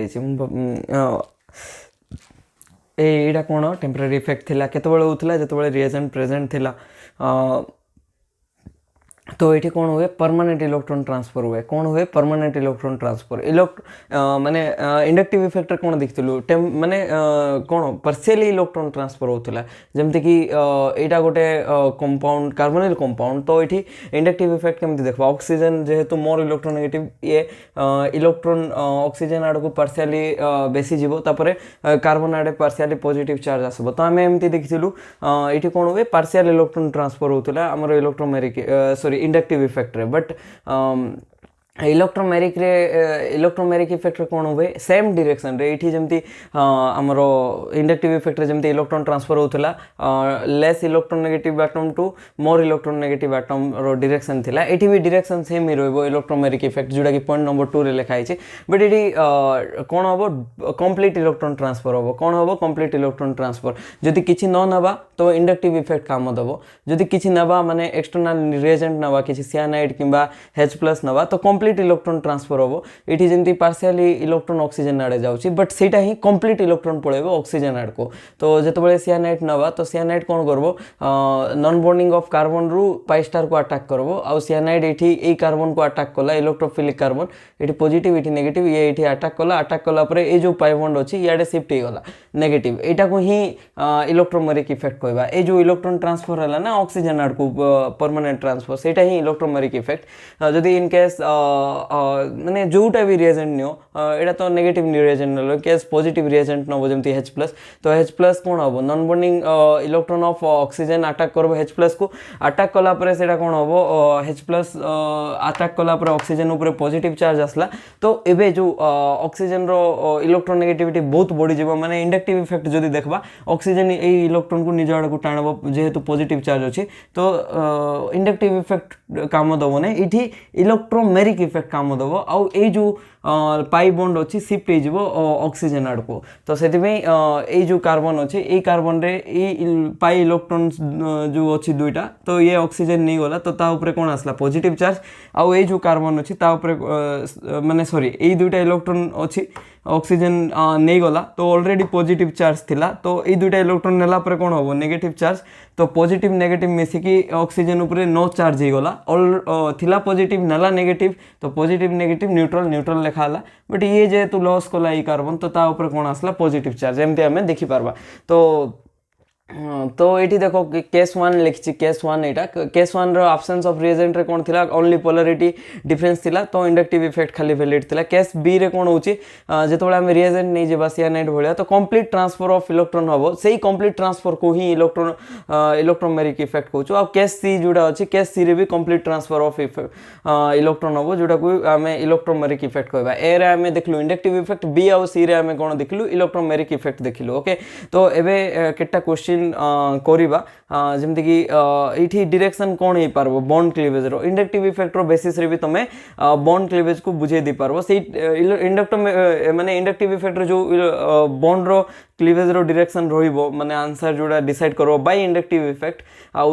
एटा कौन टेम्पररी इफेक्ट थिला केतबेले होतला जेतबेले रिएजेंट प्रेजेंट थिला तो ये कौन हुए परमानेंट इलेक्ट्रॉन ट्रांसफर हुए कौन हुए परमानेंट इलेक्ट्रॉन ट्रांसफर माने इंडक्टिव इफेक्ट कौन देखिलु माने कौन पार्शियली इलेक्ट्रॉन ट्रांसफर होता जमती कि यहाँ गोटे कंपाउंड कार्बोनिल कंपाउंड तो ये इंडक्टिव इफेक्ट केमती देखा ऑक्सीजन जेहेतु मोर इलेक्ट्रोनेगेटिव ये इलेक्ट्रॉन ऑक्सीजन आड़ को पार्शियली बेसी जीवो तापरे कार्बन आड़े पार्शियली पॉजिटिव चार्ज आसबो तो आम एमती देखिलु ये कौन हुए पार्शियल इलेक्ट्रॉन ट्रांसफर होता आमर इलेक्ट्रोमेरिक सॉरी इंडक्टिव इफेक्ट रे बट इलेक्ट्रोमेरिक इफेक्ट रे कौन हुए सेम डायरेक्शन रे ये जमती आमर इंडक्टिव इफेक्ट रे जमती इलेक्ट्रॉन ट्रांसफर होता less electronegative atom to more electronegative atom रो डायरेक्शन थिला एठी भी डायरेक्शन सेम ही रहबो इलेक्ट्रोमेरिक इफेक्ट जोटा कि पॉइंट नंबर 2 रे लिखाई छै बट एठी कौन हबो कंप्लीट इलेक्ट्रॉन ट्रांसफर हबो कौन हबो कंप्लीट इलेक्ट्रॉन ट्रांसफर जदि किछि न नबा तो इंडक्टिव इफेक्ट काम दबो जदि किछि नबा माने एक्सटर्नल रिएजेंट नबा किछि सियानाइड किबा H+ नबा तो कंप्लीट कंप्लीट इलेक्ट्रॉन ट्रांसफर हम ये जमी पार्शियली इलेक्ट्रॉन ऑक्सीजन आड़े जाऊँगी बट सेटा ही कंप्लीट इलेक्ट्रॉन पड़ेगा ऑक्सीजन आड़ को तो जो सियानाइट नवा तो सियानाइट कौन करब नॉन बॉन्डिंग ऑफ कार्बन रु पाई स्टार को अटैक करब आउ सियानाइट ये कार्बन को अटैक कला इलेक्ट्रोफिलिक कार्बन ये पॉजिटिव ये नेगेटिव ये अटैक कला ये जो पाई बॉन्ड अच्छी इे शिफ्ट हो गला नेगेटिव यहाँ को ही इलेक्ट्रोमेरिक इफेक्ट कहवा ये जो इलेक्ट्रॉन ट्रांसफर है ना ऑक्सीजन आड़ को परमानेंट ट्रांसफर सेटा ही इलेक्ट्रोमेरिक इफेक्ट जदि इन केस माने जोटा भी रिएजेंट नियो एटा तो नेगेटिव रिएजेंट नलो केस पॉजिटिव रिएजेंट नबो जेमति H+ तो H+ कोन हबो non bonding electron of oxygen attack करबो H+ को अटैक कला परे सेटा कोन हबो H+ अटैक कला परे ऑक्सीजन ऊपर पॉजिटिव चार्ज आसला तो एबे जो ऑक्सीजन रो इलेक्ट्रोनेगेटिविटी बहुत बढ़ी जीवो माने इंडक्टिव इफेक्ट जदि देखबा ऑक्सीजन ए इलेक्ट्रॉन को निज आड़ को टाणबो जेहेतु पॉजिटिव चार्ज अछि तो इंडक्टिव इफेक्ट काम दबो ने इठी इलेक्ट्रोमेरिक इफेक्ट काम दबो आउ ए जो पाई बॉन्ड अच्छी शिफ्ट हो ऑक्सीजन आड़ को तो से ये जो कार्बन अच्छे ये कार्बन रे ये पाई इलेक्ट्रॉन जो अच्छी दुईटा तो ये ऑक्सीजन नहीं गला तो ता ऊपर कौन आसला पॉजिटिव चार्ज आउ ये जो कार्बन अच्छी ता ऊपर माने सॉरी ये दुईटा इलेक्ट्रॉन अच्छी ऑक्सीजन नहीं गला तो ऑलरेडी पॉजिटिव चार्ज थिला तो ये दुईटा इलेक्ट्रॉन नेला पर कौन हम नेगेटिव चार्ज तो पॉजिटिव नेगेटिव मिसिकी ऑक्सीजन ऊपर नो चार्ज हो गला ऑल थिला पॉजिटिव नेला नेगेटिव तो पॉजिटिव नेगेटिव न्यूट्रल न्यूट्रल लिखाला बट ये जेहेतु लॉस कला ये कार्बन तो ता ऊपर कौन आसला पॉजिटिव चार्ज एमती आम देखी पारबा तो ये देखो केस 1 लिखी केस 1 यहाँ केस 1 रो एब्सेंस ऑफ रिएजेंट रे कौन थिला ओनली पोलरिटी डिफरेंस थिला तो इंडक्टिव इफेक्ट खाली वैलिड थिला केस बी रे कौन होची जेतबेला हम रिएजेंट नहीं जेबा सियानाइड भलिया तो कंप्लीट ट्रांसफर ऑफ इलेक्ट्रॉन हबो सेही कंप्लीट ट्रांसफर को ही इलेक्ट्रोमेरिक इफेक्ट कहूँ आ केस सी जोड़ा अच्छी केस सी रे भी कंप्लीट ट्रांसफर ऑफ इलेक्ट्रॉन हबो जोटा को आम इलेक्ट्रोमेरिक इफेक्ट कहबा ए रे आम देखलु इंडक्टिव इफेक्ट बी आउ सी रे आम कौन देखलु इलेक्ट्रोमेरिक इफेक्ट देखलु ओके तो एबे केटा क्वेश्चन करिबा जेमति कि इठी डायरेक्शन कोन हे पारबो बॉन्ड क्लीवेज रो इंडक्टिव इफेक्ट रो बेसिस रे भी तमे बॉन्ड क्लीवेज को बुझे दी पारबो से इंडक्टर माने इंडक्टिव इफेक्ट रो जो बॉन्ड रो क्लीवेज रो डायरेक्शन रहिबो माने आंसर जोडा डिसाइड करबो बाय इंडक्टिव इफेक्ट आउ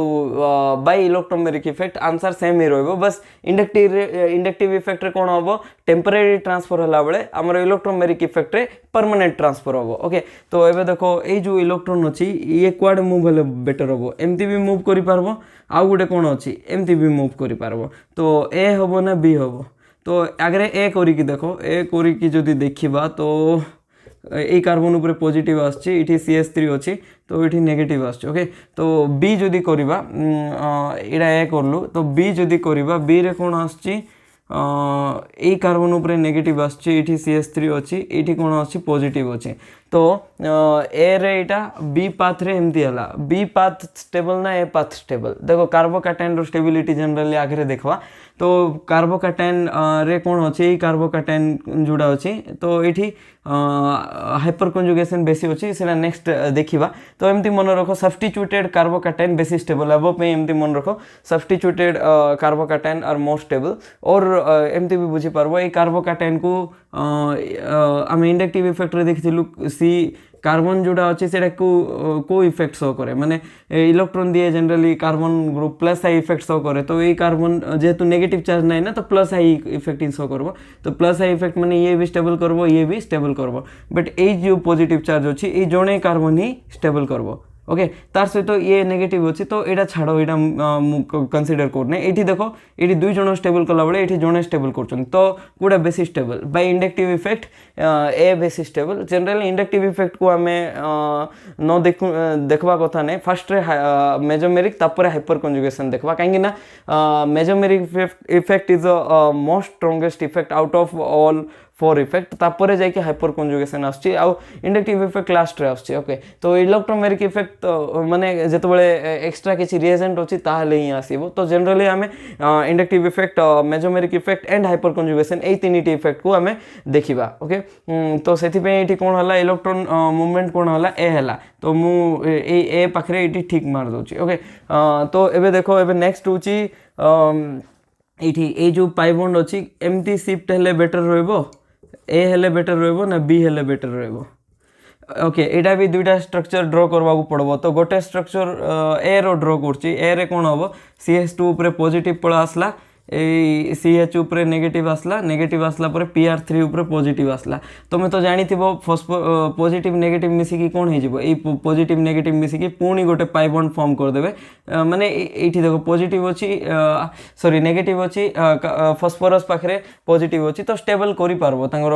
by electromeric effect answer same ही रहिबो बस इंडक्टिव इफेक्ट रे कोन हबो टेम्परेरी ट्रांसफर हला बेले हमर इलेक्ट्रोमेरिक इफेक्ट रे परमानेंट ट्रांसफर हबो ओके तो एबे देखो ए जो इलेक्ट्रॉन अछि ये क्वाड मूव हेले बेटर हबो एमती भी मूव करि पारबो आउ गुटे कोन अछि एमती भी मूव करि पारबो तो ए हबो ना बी हबो तो आगरे ए करी कि देखो ए करी कि जदी देखिबा तो ए कार्बन ऊपर पॉजिटिव आछि इठी CH3 अछि तो इठी नेगेटिव आछि ओके तो बी जदी करिबा एडा ए करलु तो बी जदी करिबा बी रे कोन आछि ए कार्बन ऊपर नेगेटिव आछि इठी CH3 अछि इठी कोन आछि पॉजिटिव अछि तो ए रे एटा बी पाथ रे एमती हला बी पाथ स्टेबल ना ए पाथ स्टेबल देखो कार्बोकैटायन रो स्टेबिलिटी जनरली आगे देखवा तो कार्बोकैटायन रे कोन अछि कार्बोकैटायन जुड़ा अछि तो एठी हाइपर कंजुगेशन बेसी अछि सेना नेक्स्ट देखिबा तो एमती मन रखो सब्स्टिट्यूटेड कार्बोकैटायन बेसी स्टेबल हबो पे एमती मन रखो substituted carbocation are more stable और एमती भी बुझी पारबो ए कार्बोकैटायन को आम इंडक्टिव इफेक्ट रे देखिथिलु सी कार्बन जोड़ा अच्छे से को इफेक्ट शो करे माने इलेक्ट्रॉन दिए generally carbon group plus I effect show करे तो ये कार्बन जेहेतु नेगेटिव चार्ज नहीं ना तो प्लस आई इफेक्ट शो करबो तो प्लस आई इफेक्ट माने ये भी स्टेबल करबो ये भी स्टेबल करबो बट ए जो पॉजिटिव चार्ज अच्छी ये जोड़े कार्बन ही स्टेबल करबो ओके तार सहित ये नेगेटिव अच्छी तो यहाँ छाड़ यहाँ कंसीडर करने ये देखो ये दुई जन स्टेबल कला बेले ये जड़े स्टेबल कर तो कौटा बेसी स्टेबल बाय इंडक्टिव इफेक्ट ए बेसी स्टेबल जनरली इंडक्टिव इफेक्ट को आम न देखा कथा नहीं फास्ट रे मेजोमेरिक तापर हाइपर कंजुगेशन देखा कहीं mesomeric effect is a most strongest effect out of all 4 effect तापरे जाके हाइपर कंजुगेशन आछि आ इंडक्टिव इफेक्ट लास्ट रे आछि ओके तो इलेक्ट्रोमेरिक इफेक्ट माने जेतबेले एक्स्ट्रा किछि रिएजेंट अछि ताहले ही आसीबो तो जनरली हमें inductive effect mesomeric effect and hyperconjugation ए तीनटी इफेक्ट को हमें देखिबा ओके तो सेति पे एठी कोन हला इलेक्ट्रॉन मूवमेंट कोन हला ए हला तो मु ए पाखरे एठी ठीक मार दोछि ओके तो एबे देखो एबे नेक्स्ट होछि एठी ए जो पाई बॉन्ड अछि एमटी शिफ्ट हेले बेटर रहबो ए हेले बेटर रहबो ना बी हेले बेटर रहबो ओके एटा भी दुईटा स्ट्रक्चर ड्रॉ करबा को पड़बो तो गोटे स्ट्रक्चर ए रो ड्रॉ करछि ए रे कोन हबो CH2 ऊपर पॉजिटिव पळ आसला CH उपरे नेगेटिव आसला पर PR3 उपरे पॉजिटिव आसला तुम तो जानी पॉजिटिव नेगेटिव मिसिकी कौन हो पॉजिटिव नेगेटिव मिसिकी पुणी गोटे पाई बॉन्ड फॉर्म करदेवे माने ये देखो पॉजिटिव अच्छी सॉरी नेगेटिव अच्छी फॉस्फोरस पाखे पॉजिटिव अच्छी तो स्टेबल करि पारबो तांगर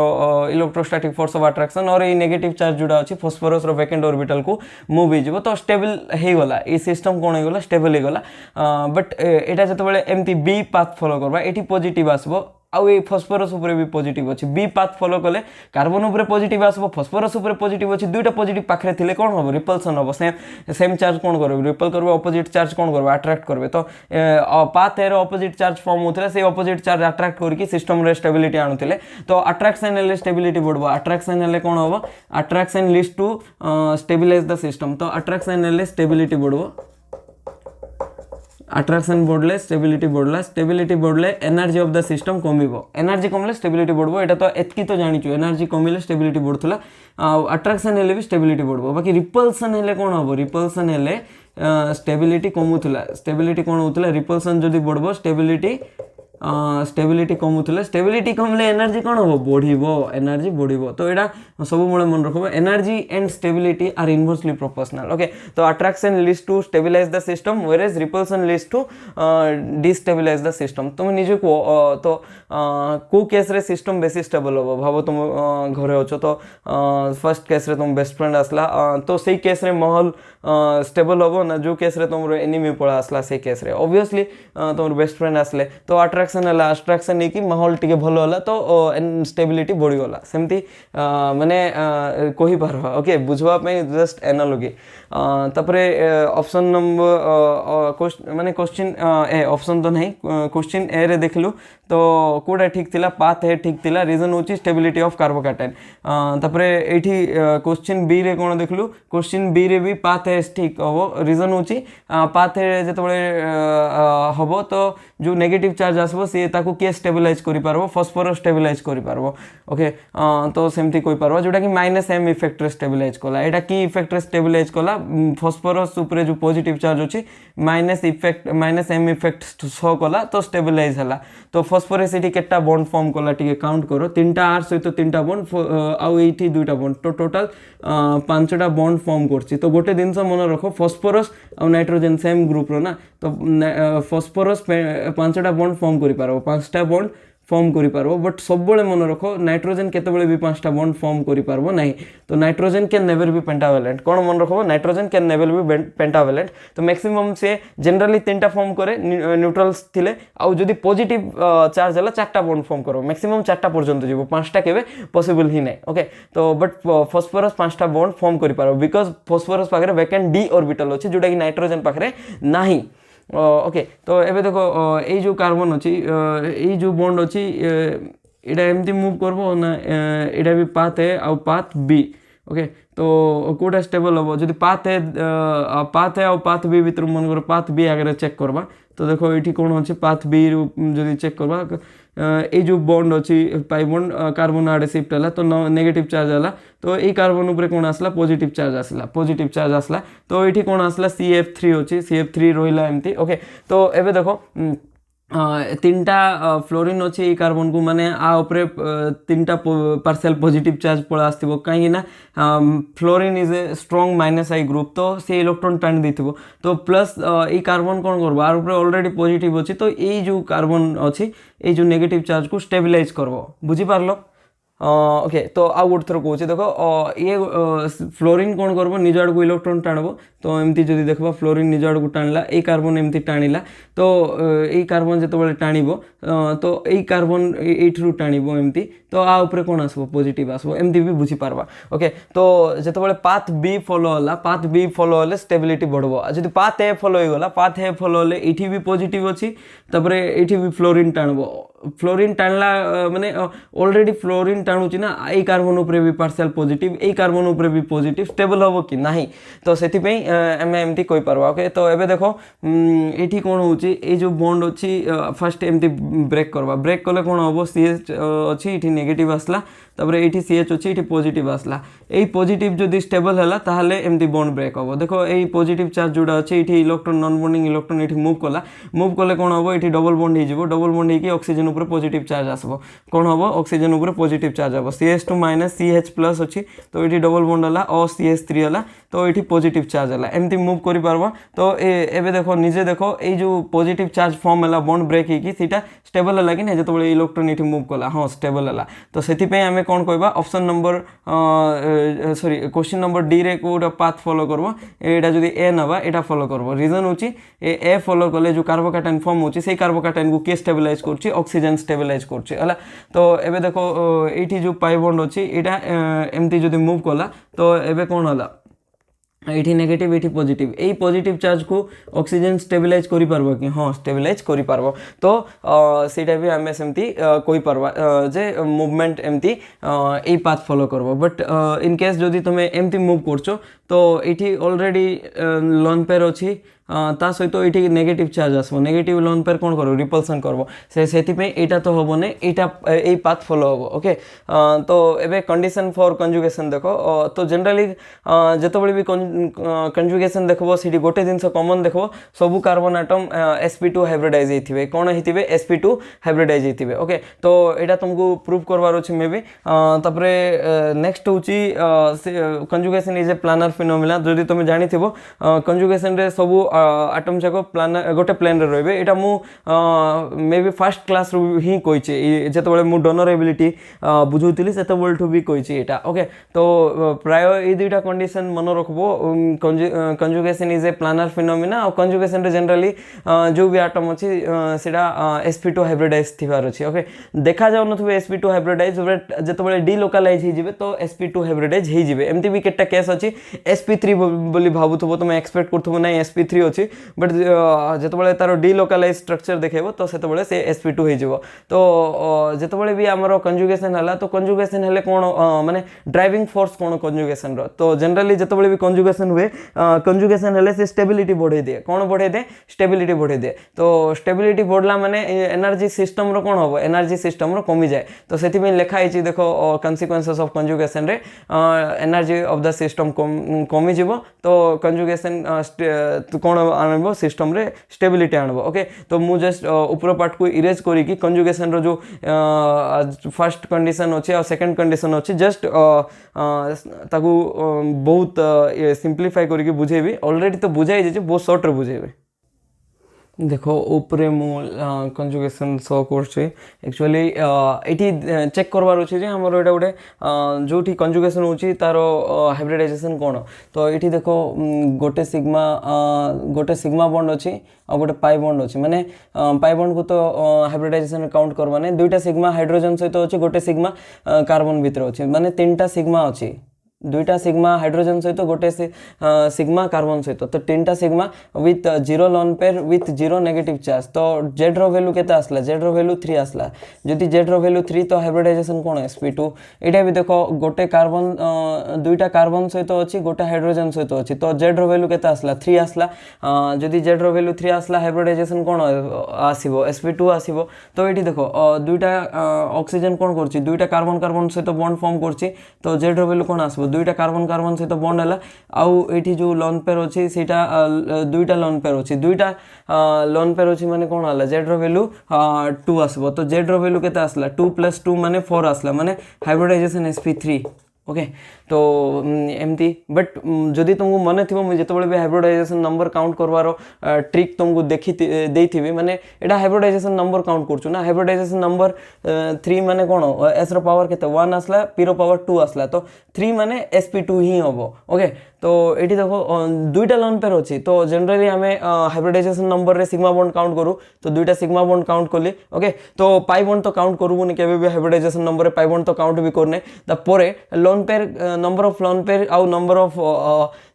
इलेक्ट्रोस्टैटिक फोर्स ऑफ अट्रैक्शन और ये नेगेटिव चार्ज जोड़ा अच्छी फॉस्फोरस रो वैकेंट ऑर्बिटल को मूव हो तो स्टेबल हो गला ये सिस्टम कौन हो गला स्टेबल हो गला बट एटा जतबेले एमती बी पाथ फॉलो करबा एटी पॉजिटिव आसबो आउ ये फॉस्फोरस उपरे भी पॉजिटिव अच्छी बी पाथ फॉलो कले कार्बन उपरे पॉजिटिव आसबो फॉस्फोरस उपरे पॉजिटिव अच्छी दुईटा पॉजिटिव पाखरे थिले कोन होबो रिपल्सन होबो सेम चार्ज कोन करबो रिपल करबो ऑपोजिट चार्ज कोन करबो अट्रैक्ट करबे तो पाथ ए रो ऑपोजिट चार्ज फॉर्म होतले से ऑपोजिट चार्ज अट्रैक्ट करके सिस्टम रे स्टेबिलिटी आनुथिले तो अट्रैक्शन हेले स्टेबिलिटी बढ़बो अट्रैक्शन हेले कोन होबो attraction leads to stabilize the system तो अट्रैक्शन हेले स्टेबिलिटी बढ़बो अट्रैक्शन बढ़ले स्टेबिलिटी बढ़ले एनर्जी ऑफ द सिस्टम कमिबो एनर्जी कमले स्टेबिलिटी बढ़बो एटा तो एतकी तो जानिछु एनर्जी कमिले स्टेबिलिटी बढ़थला अट्रैक्शन हेले भी स्टेबिलिटी बढ़बो बाकी रिपल्सन हेले कोन होबो रिपल्सन हेले स्टेबिलिटी कमुथला स्टेबिलिटी कोन होतला रिपल्सन जदी बढ़बो स्टेबिलिटी कमुथले स्टेबिलिटी कमले एनर्जी कोन होबो बढ़िबो एनर्जी बढ़िबो तो एटा सब मूले मन रखबो energy and stability are inversely proportional okay तो attraction leads to stabilize the system whereas repulsion leads to destabilize the system तुम निजे को तो को केस रे सिस्टम बेसी स्टेबल होबो भाबो तुम घरे अछो तो फर्स्ट केस रे तुम बेस्ट फ्रेंड आसला तो सेही केस रे माहौल स्टेबल होबो ना जो केस रे तुम एनिमी पळा आसला सेही केस रे ऑब्वियसली तुम बेस्ट फ्रेंड आसले तो अट्रैक्शन नहीं कि माहौल टिके भलो होला तो स्टेबिलिटी बढ़ी गला सेमती माने कहि पारबा ओके बुझवा पे जस्ट एनालॉजी तापरे ऑप्शन नंबर माने क्वेश्चन ए ऑप्शन तो नहीं क्वेश्चन ए रे देखलु तो कोडा ठीक थिला पाथ ए ठीक थिला रीजन होची स्टेबिलिटी ऑफ कार्बोकैटायन तापरे एठी क्वेश्चन बी रे कोन देखलु क्वेश्चन बी रे भी पाथ ए ठीक हबो रीजन होची पाथ ए जेतबळे हबो तो जो नेगेटिव चार्ज आसबो से ताको के स्टेबिलाइज करि पारबो फॉस्फोरस स्टेबिलाइज करि पारबो ओके तो सेमती कोइ पारबो जोटा कि -m इफेक्ट रे स्टेबिलाइज कला एटा की इफेक्ट रे स्टेबिलाइज कला फॉस्फोरस ऊपर जो पॉजिटिव चार्ज अछि -m इफेक्ट शो कला तो स्टेबिलाइज हला तो फॉस्फोरस एटी केटा बॉन्ड फॉर्म कला टिके काउंट करो तीनटा आर सहित तीनटा बॉन्ड आउ एठी दुईटा बॉन्ड तो टोटल पांचटा बॉन्ड फॉर्म करछि तो गोटे दिन से मन रखो फॉस्फोरस और नाइट्रोजन सेम ग्रुप रो ना तो फॉस्फोरस पांचटा बॉन्ड फॉर्म करि पारबो पांचटा बॉन्ड फॉर्म करि पारबो बट सब बेले मन रखो नाइट्रोजन केतेबेले भी पांचटा बॉन्ड फॉर्म करि पारबो नहीं तो nitrogen can never be pentavalent कोन मन रखो nitrogen can never be pentavalent तो मैक्सिमम से जनरली तीनटा फॉर्म करे न्यूट्रल्स थिले आ जदी पॉजिटिव चार्ज हला चारटा बॉन्ड फॉर्म करो मैक्सिमम चारटा पर्यंत जीवो पांचटा केबे पॉसिबल ही नहीं ओके तो बट फॉस्फोरस पांचटा बॉन्ड फॉर्म करि पारबो बिकॉज़ फॉस्फोरस पाखरे वैकेंट डी ऑर्बिटल अछि जोटा कि नाइट्रोजन पाखरे नाही ओके तो एबे देखो ये जो कार्बन अच्छी ये जो बॉन्ड अच्छी एटा एमती मूव करबो ना एटा भी पाथ है आ पाथ बी ओके तो कोटा स्टेबल हम जो पाथ है आ पाथ बी भीतर मन कर पाथ बी आगे चेक करबा तो देखो ये कौन अच्छे पाथ बी जो चेक करबा ये जो बॉन्ड अच्छी पाई बॉन्ड कार्बन आड़े शिफ्ट है तो नेगेटिव चार्ज है तो ये कार्बन उपरे कौन आसला पॉजिटिव चार्ज आसला तो ये कौन आसला CF3 अच्छी CF3 रहा एमती ओके तो एबे देखो तीनटा फ्लोरीन अच्छे कार्बन को माने आ उपरे तीनटा पार्शियल पॉजिटिव चार्ज पड़ा आसथिबो काहे ना fluorine is a strong -I group तो से इलेक्ट्रॉन टाणी देथिबो तो प्लस ए कार्बन कोन करबो आर उपरे ऑलरेडी पॉजिटिव अछि तो ए जो कार्बन अछि ए जो नेगेटिव चार्ज को स्टेबिलाइज करबो बुझी पारलो ओके तो आउ गोटे थर कहूँ देखो ये फ्लोरीन कौन करब निज आड़ को इलेक्ट्रॉन टाणब तो एमती जदि देखा फ्लोरीन निज आड़ को टाणला ए कार्बन एमती टाणिला तो ये कार्बन जो टाणब तो ये कार्बन ये टाणब एमती तो आ उपरे कौन आसबो पॉजिटिव आसबो एमती भी बुझी पारबा ओके तो जिते पाथ बी फॉलो होला पाथ बी फॉलो होले स्टेबिलिटी बढ़बो जदि पाथ ए फॉलो हो गला पाथ ए फॉलो होले एठी भी पॉजिटिव अछि तबरे एठी भी फ्लोरीन टाणबो फ्लोरीन टाणला माने ऑलरेडी फ्लोरीन टाणुची ना ए कार्बन उपरे भी पार्शियल पॉजिटिव ए कार्बन उपरे भी पॉजिटिव स्टेबल हबो कि नाही तो सेति पे एमे एमती कोइ परबा ओके तो एबे देखो एठी कोन होची ए जो बॉन्ड अछि फर्स्ट एमती ब्रेक करबा ब्रेक कले कोन हबो CH अछि एठी नेगेटिव आसला तबरे एठी CH अछि एठी पॉजिटिव आसला ए पॉजिटिव जदि स्टेबल हला ताहाले एमती बॉन्ड ब्रेक हबो देखो ए पॉजिटिव चार्ज जोडा अछि एठी इलेक्ट्रॉन नॉन बॉन्डिंग इलेक्ट्रॉन एठी मूव कले कोन हबो एठी डबल बॉन्ड हे जिवो डबल बॉन्ड हे कि ऑक्सीजन ऊपर पॉजिटिव चार्ज आसबो कोन हबो ऑक्सीजन ऊपर पॉजिटिव चार्ज हबो CH2 - CH+ अछि तो एठी डबल बॉन्ड हला और CH3 हला तो एठी पॉजिटिव चार्ज हला एमती मूव करि पारबो तो एबे देखो निजे देखो ए जो पॉजिटिव चार्ज फॉर्म हला बॉन्ड ब्रेक हे कि सेटा स्टेबल हला कि नै जतबे इलेक्ट्रॉन एठी मूव कला हां स्टेबल हला तो सेति पे हमें कोन कहबा option number sorry question number D रे कोडा पाथ फॉलो करबो एटा जदी ए नबा एटा फॉलो करबो रीजन होची ए फॉलो करले जो कार्बोकैटायन फॉर्म होची से कार्बोकैटायन को के स्टेबलाइज करची ऑक्सीजन स्टेबलाइज करची हला तो एबे देखो एठी जो पाई बॉन्ड होची एटा एमती जदी मूव कला तो एबे कोन हला एठी नेगेटिव एठी पॉजिटिव ए पॉजिटिव चार्ज को ऑक्सीजन स्टेबलाइज करि पारबो कि हां स्टेबलाइज करि पारबो तो सेटा भी हमें सेमती कोइ पारबा जे मूवमेंट एमती ए पाथ फॉलो करबो बट इन केस जदी तुमे एमती मूव करछो तो एठी ऑलरेडी लोन पेयर अछि ता सहित ये नेगेटिव चार्ज आसो नेगेटिव लोन पेयर कौन करो रिपल्सन करबो से एटा तो हबो ने एटा ए पाथ फॉलो हबो ओके तो एबे कंडीशन फॉर कंजुगेशन देखो तो जनरली जतबे भी कंजुगेशन देखबो सिटी गोटे जिंस कॉमन देखबो सब कार्बन एटम sp2 हाइब्रिडाइज हेथिबे कोन हेथिबे sp2 हाइब्रिडाइज हेथिबे ओके तो एटा तुमको प्रूव करवार अछि मे बी तपरे नेक्स्ट होची conjugation is a planar phenomena जदी तुम जानिथिबो कंजुगेशन रे सब आटम जाक प्लान गोटे प्लेन रे रहबे एटा मु मे बी फर्स्ट क्लास रू ही कहिचे जेतबेले मु डोनरेबिलिटी बुझुतिली सेतबेल ठु भी कहिचे एटा ओके तो प्राय ए दुइटा कंडीशन मन रखबो conjugation is a planar phenomena और कंजुगेशन रे जनरली जो भी आटम अछि सेटा sp2 हाइब्रिडाइज थिबार अछि ओके देखा जाउ नथबे sp2 हाइब्रिडाइज जेतबेले डिलोकलाइज हे जिवे तो sp2 हाइब्रिडाइज हे जिवे एमती भी केटा केस अछि sp3 बोली भाबुथबो तुम एक्सपेक्ट करथबो नै sp3 अछि बट जेतबेले तारो डिलोकलाइज स्ट्रक्चर देखेबो तो सेतबेले से sp2 हे जिवो तो जेतबेले भी हमरो कंजुगेशन हला तो कंजुगेशन हेले कोन माने ड्राइविंग फोर्स कोन कंजुगेशन रो तो जनरली जेतबेले भी कंजुगेशन हुए कंजुगेशन हेले से स्टेबिलिटी बढ़े दे कोन बढ़े दे स्टेबिलिटी बढ़े दे तो स्टेबिलिटी बढ़ला माने एनर्जी सिस्टम रो कोन होबो एनर्जी सिस्टम रो कमी जाए तो सेति में लिखा हिची देखो कॉन्सिक्वेंसेस ऑफ कंजुगेशन रे एनर्जी ऑफ द सिस्टम कमी जिवो तो कंजुगेशन कोन आनबो सिस्टम रे स्टेबिलिटी आनबो ओके तो मु जस्ट ऊपर पार्ट को इरेज करी कि कंजुगेशन रो जो फर्स्ट कंडीशन अछि और सेकंड कंडीशन अछि जस्ट ताकू बहुत सिंपलीफाई करी कि बुझेबी ऑलरेडी तो बुझाई जे बहुत शॉर्ट रे बुझेबी देखो ऊपर मु कंजुगेशन शो करछे एक्चुअली एठी चेक करवार अछि जे हमर एटा गोटे जोठी कंजुगेशन होची तारो हाइब्रिडाइजेशन कोन तो एठी देखो गोटे सिग्मा बॉन्ड अछि और गोटे पाई बॉन्ड अछि माने पाई बॉन्ड को तो हाइब्रिडाइजेशन काउंट करबा नै दुईटा सिग्मा हाइड्रोजन सहित अछि गोटे सिग्मा कार्बन भीतर अछि माने तीनटा सिग्मा अछि दुईटा सिग्मा हाइड्रोजन सहित गोटे से सिग्मा कार्बन सहित तो तीनटा sigma with 0 lone pair with 0 negative charge तो जेड रो वैल्यू केते आसला जेड रो वैल्यू 3 आसला जदी जेड रो वैल्यू 3 तो हाइब्रिडाइजेशन कोन sp2 एटा भी देखो गोटे कार्बन दुईटा कार्बन सहित अछि गोटे हाइड्रोजन सहित अछि तो जेड रो वैल्यू केते आसला 3 आसला जदी जेड रो वैल्यू 3 आसला हाइब्रिडाइजेशन कोन आसीबो sp2 आसीबो तो एटी देखो दुईटा ऑक्सीजन कोन करछि दुईटा कार्बन कार्बन सहित बॉन्ड फॉर्म करछि तो जेड रो वैल्यू कोन आसीबो दुईटा कार्बन कार्बन सहित बॉन्ड हला आउ एठी जो लोन पेयर अछि सेटा दुईटा लोन पेयर अछि दुईटा लोन पेयर अछि माने कोन हला जेड रो वैल्यू 2 आसीबो तो जेड रो वैल्यू केते आसला 2 + 2 माने 4 आसला माने हाइब्रिडाइजेशन sp3 ओके तो एमती बट जदि तुमको मन थी मुझे जिते भी हाइब्रिडाइजेशन नंबर काउंट करवार ट्रिक तुमको देखी देथि माने एटा हाइब्रिडाइजेशन नंबर काउंट करछु ना हाइब्रिडाइजेशन नंबर 3 माने कोन s रो पावर केते 1 आसला p रो पावर 2 आसला तो 3 माने sp2 ही होबो ओके तो ये देखो दुईटा लोन पेयर अच्छी तो जनरली आम हाइब्रिडाइजेशन नंबर रे सिग्मा बॉन्ड काउंट करूँ तो दुईटा सिग्मा बॉन्ड काउंट कली ओके तो पाई बॉन्ड तो काउंट करूँ केवे भी हाइब्रिडाइजेशन नंबर रे पाई बॉन्ड तो काउंट भी करने तापर lone pair number of lone pair आउ number of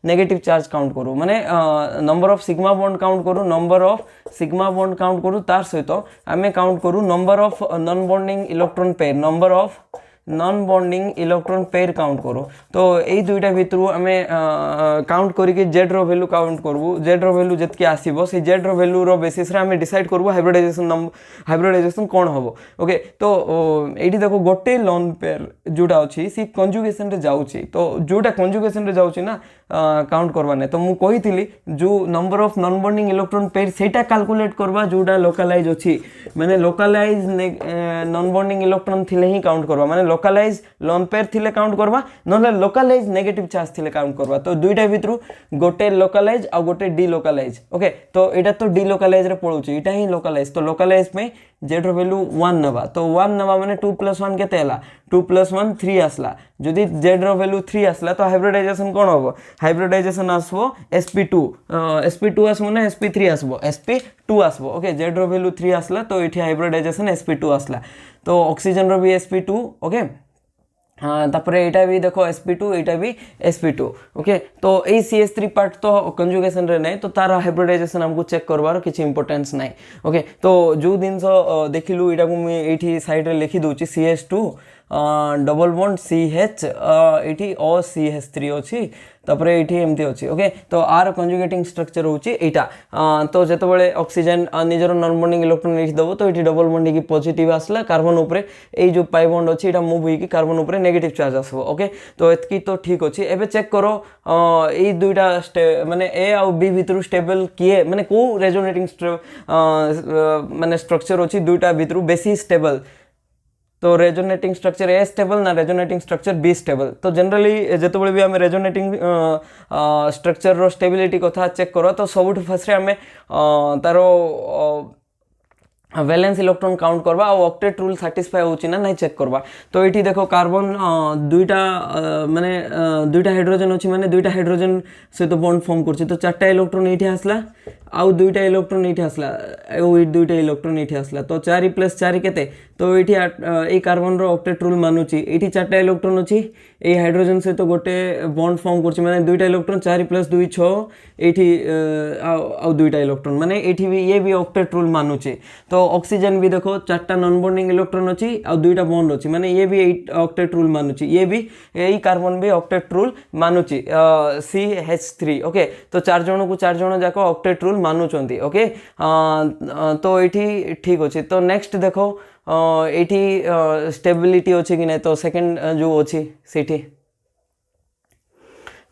negative charge count करूँ माने number of sigma bond count करूँ number of sigma bond count करूँ तार सहित आम काउंट करूँ number of non bonding electron pair number of non bonding electron pair count करूँ तो यही दुईटा भितर आम काउंट करके जेड रो वैल्यू काउंट करूँ जेड रो वैल्यू जितकी आसो से जेड रो वैल्यू रो बेसिस रे आम डिसाइड करूँ हाइब्रिडाइजेशन कौन हम ओके तो ये देखो गोटे लोन पेयर जोटा अच्छी सी कंजुगेशन रे जाउची तो जोटा कंजुगेशन रे जाउची ना काउंट करवा नहीं तो मुझे कही जो number of non bonding electron pair सेटा कैलकुलेट करवा जोटा लोकलाइज अच्छी माने लोकलाइज नॉन बॉन्डिंग इलेक्ट्रॉन थिले ही काउंट करवा माने लोकलाइज लोन पेयर थिले काउंट करवा नले लोकलाइज नेगेटिव चार्ज थिले काउंट करवा तो दुईटा भितर गोटे लोकलाइज आ गोटे डी लोकलाइज ओके तो यहाँ तो डी लोकलाइज रे पड़ुची यहाँ ही लोकलाइज तो लोकलाइज में जेड रो वैल्यू 1 नवा तो 1 नवा माने 2 + 1 केते हला 2 + 1 3 आसला जदि जेड रो वैल्यू 3 आसला तो हाइब्रिडाइजेशन कोन होबो हाइब्रिडाइजेशन आसबो sp2 sp2 आसबो ना sp3 आसबो sp2 आसबो ओके जेड रो वैल्यू 3 आसला तो एठी हाइब्रिडाइजेशन sp2 आसला तो ऑक्सीजन रो भी sp2 ओके हाँ तापर यहाँ भी देखो sp2 यहाँ भी sp2 ओके तो ये CH3 पार्ट तो कंजुगेशन रे नहीं तो तार हाइब्रिडाइजेशन हमको चेक करवार किसी इंपोर्टेंस नहीं ओके तो जो जिन देखिलु यहाँ को मुझे साइड रे लिखी दूची CH2 डबल बॉन्ड CH ये ओ CH3 अच्छी तापर ये एमती अच्छी ओके तो आर कंजुगेटिंग स्ट्रक्चर होची एटा तो जेतबेले ऑक्सीजन निजर नॉन बॉन्डिंग इलेक्ट्रॉन लिखि दबो तो ये डबल बॉन्ड की पॉजिटिव आसला कार्बन ऊपर ये जो पाई बॉन्ड अच्छी एटा मूव होई कि कार्बन ऊपर नेगेटिव चार्ज आसबो ओके तो एतकी तो ठीक अच्छी एबे चेक करो ये दुईटा माने ए आ बी भितर स्टेबल किए माने को रेजोनेटिंग माने स्ट्रक्चर अच्छी दुईटा भितर बेसी स्टेबल तो रेजोनेटिंग स्ट्रक्चर ए स्टेबल ना रेजोनेटिंग स्ट्रक्चर बी स्टेबल तो जनरली जितेबाला भी आम रेजोनेटिंग स्ट्रक्चर रो स्टेबिलिटी कथा चेक करो तो सबुठ फर्स्ट आम तार वैलेंस इलेक्ट्रॉन काउंट करवा और ऑक्टेट रूल सैटिस्फाई होची ना नहीं चेक करवा तो ये देखो कार्बन दुईटा माने दुईटा हाइड्रोजन अच्छी माने दुईटा हाइड्रोजन सहित बॉन्ड फॉर्म करछि तो चारटा इलेक्ट्रॉन ये आसला आउ दुईटा इलेक्ट्रॉन ये आसला दुईटा इलेक्ट्रॉन ये आसला तो 4 + 4 केते तो ये कार्बन रो ऑक्टेट रूल मानुची ये चारटा इलेक्ट्रॉन अच्छी ये हाइड्रोजन सहित गोटे बॉन्ड फॉर्म करछि माने दुईटा इलेक्ट्रॉन 4 + 2 6 ये आउ दुईटा इलेक्ट्रॉन माने ये भी ऑक्टेट रूल मानुची तो ऑक्सीजन भी देखो चारटा नॉन बॉन्डिंग इलेक्ट्रॉन अच्छी और दुईटा बॉन्ड अच्छी माने ये भी ऑक्टेट रूल मानुची ये भी यही कार्बन भी ऑक्टेट रूल मानुची CH3 ओके तो 4 जन को 4 जन जाक ऑक्टेट रूल मानुचंती ओके तो ये ठीक अच्छे तो नेक्स्ट देखो ये स्टेबिलिटी अच्छी कि नहीं तो सेकंड जो अच्छी सीठी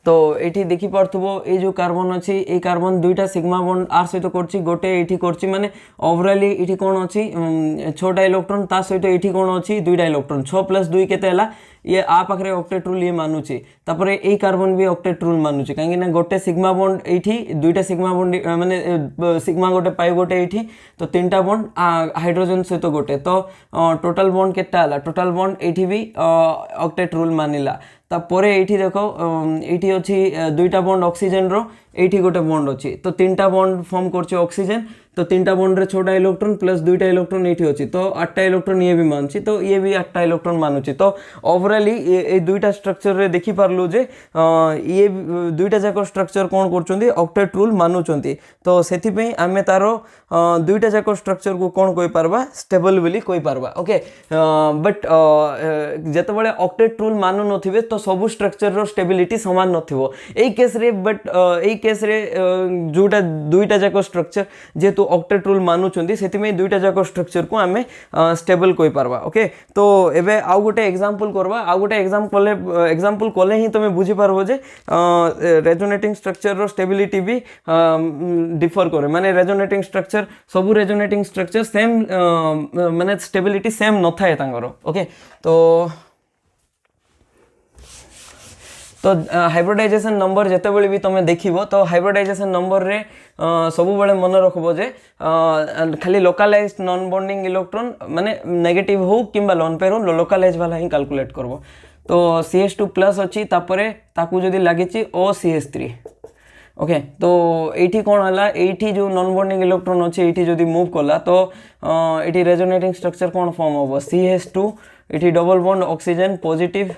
तो ये देखी पार्थुबो ये जो कार्बन अच्छी ये कार्बन दुईटा सिग्मा बॉन्ड आर सहित करछि गोटे ये करछि माने ओवरऑल ये कौन अच्छी 6टा इलेक्ट्रॉन ता सहित ये कौन अच्छी दुईटा इलेक्ट्रॉन 6 + 2 केते हला ये आ पाखरे ऑक्टेट रूल ये मानुची तापर ए कार्बन भी ऑक्टेट रूल मानुची कहीं ना गोटे सिग्मा बॉन्ड एठी दुईटा सिग्मा बॉन्ड माने सिग्मा गोटे पाई गोटे एठी तो 3टा बॉन्ड हाइड्रोजन सहित गोटे तो टोटल बॉन्ड केटा हला टोटल बॉन्ड एठी भी ऑक्टेट रूल मानिला तापर एठी देखो एठी अछि दुईटा बॉन्ड ऑक्सीजन रो एठी गोटे बॉन्ड अछि तो 3टा बॉन्ड फॉर्म करछि ऑक्सीजन तो 3टा बॉन्ड रे 6टा इलेक्ट्रॉन प्लस 2टा इलेक्ट्रॉन एठी अछि तो 8टा इलेक्ट्रॉन ये भी मानछि तो ये भी 8टा इलेक्ट्रॉन मानुछि तो ओवरऑल ये दुईटा स्ट्रक्चर रे देखि पारलु जे ये दुईटा जाक स्ट्रक्चर कोन करचंदी ऑक्टेट रूल मानुचंती तो सेथि पे आमे तारो दुईटा जाक स्ट्रक्चर को कोन कोइ पारबा स्टेबल बोली कोइ पारबा ओके बट जेतबेले ऑक्टेट रूल मानु नथिबे तो सब स्ट्रक्चर रो स्टेबिलिटी समान नथिबो एई केस रे बट एई केस रे जोटा दुईटा जाक स्ट्रक्चर जेतु ऑक्टेट रूल मानुचंती सेति में दुईटा जाक स्ट्रक्चर को आमे स्टेबल कोइ पारबा ओके तो एबे आउ गोटे एग्जांपल करबा आउ गोटे एग्जांपल कोले ही तमे बुझी पारबो जे रेजोनेटिंग स्ट्रक्चर रो स्टेबिलिटी भी डिफर करे माने रेजोनेटिंग स्ट्रक्चर सब रेजोनेटिंग स्ट्रक्चर सेम माने स्टेबिलिटी सेम न थाए तांगर ओके तो हाइब्रिडाइजेशन नंबर जितेबाला भी तुम देखो तो हाइब्रिडाइजेशन नंबर रे सब बेले मन रखब जे खाली लोकालाइज नॉन बॉन्डिंग इलेक्ट्रॉन माने नेगेटिव हो कि लोन पेयर हो लोकालाइज वाला ही कैलकुलेट करबो तो CH2 प्लस अच्छी तापर ताकू जदि लगी O CH3 ओके तो ये कौन है ये जो नॉन बॉन्डिंग इलेक्ट्रॉन अच्छे ये जदि मूव कला तो ये रेजोनेटिंग स्ट्रक्चर कौन फॉर्म हम CH2 ये डबल बॉन्ड ऑक्सीजन पॉजिटिव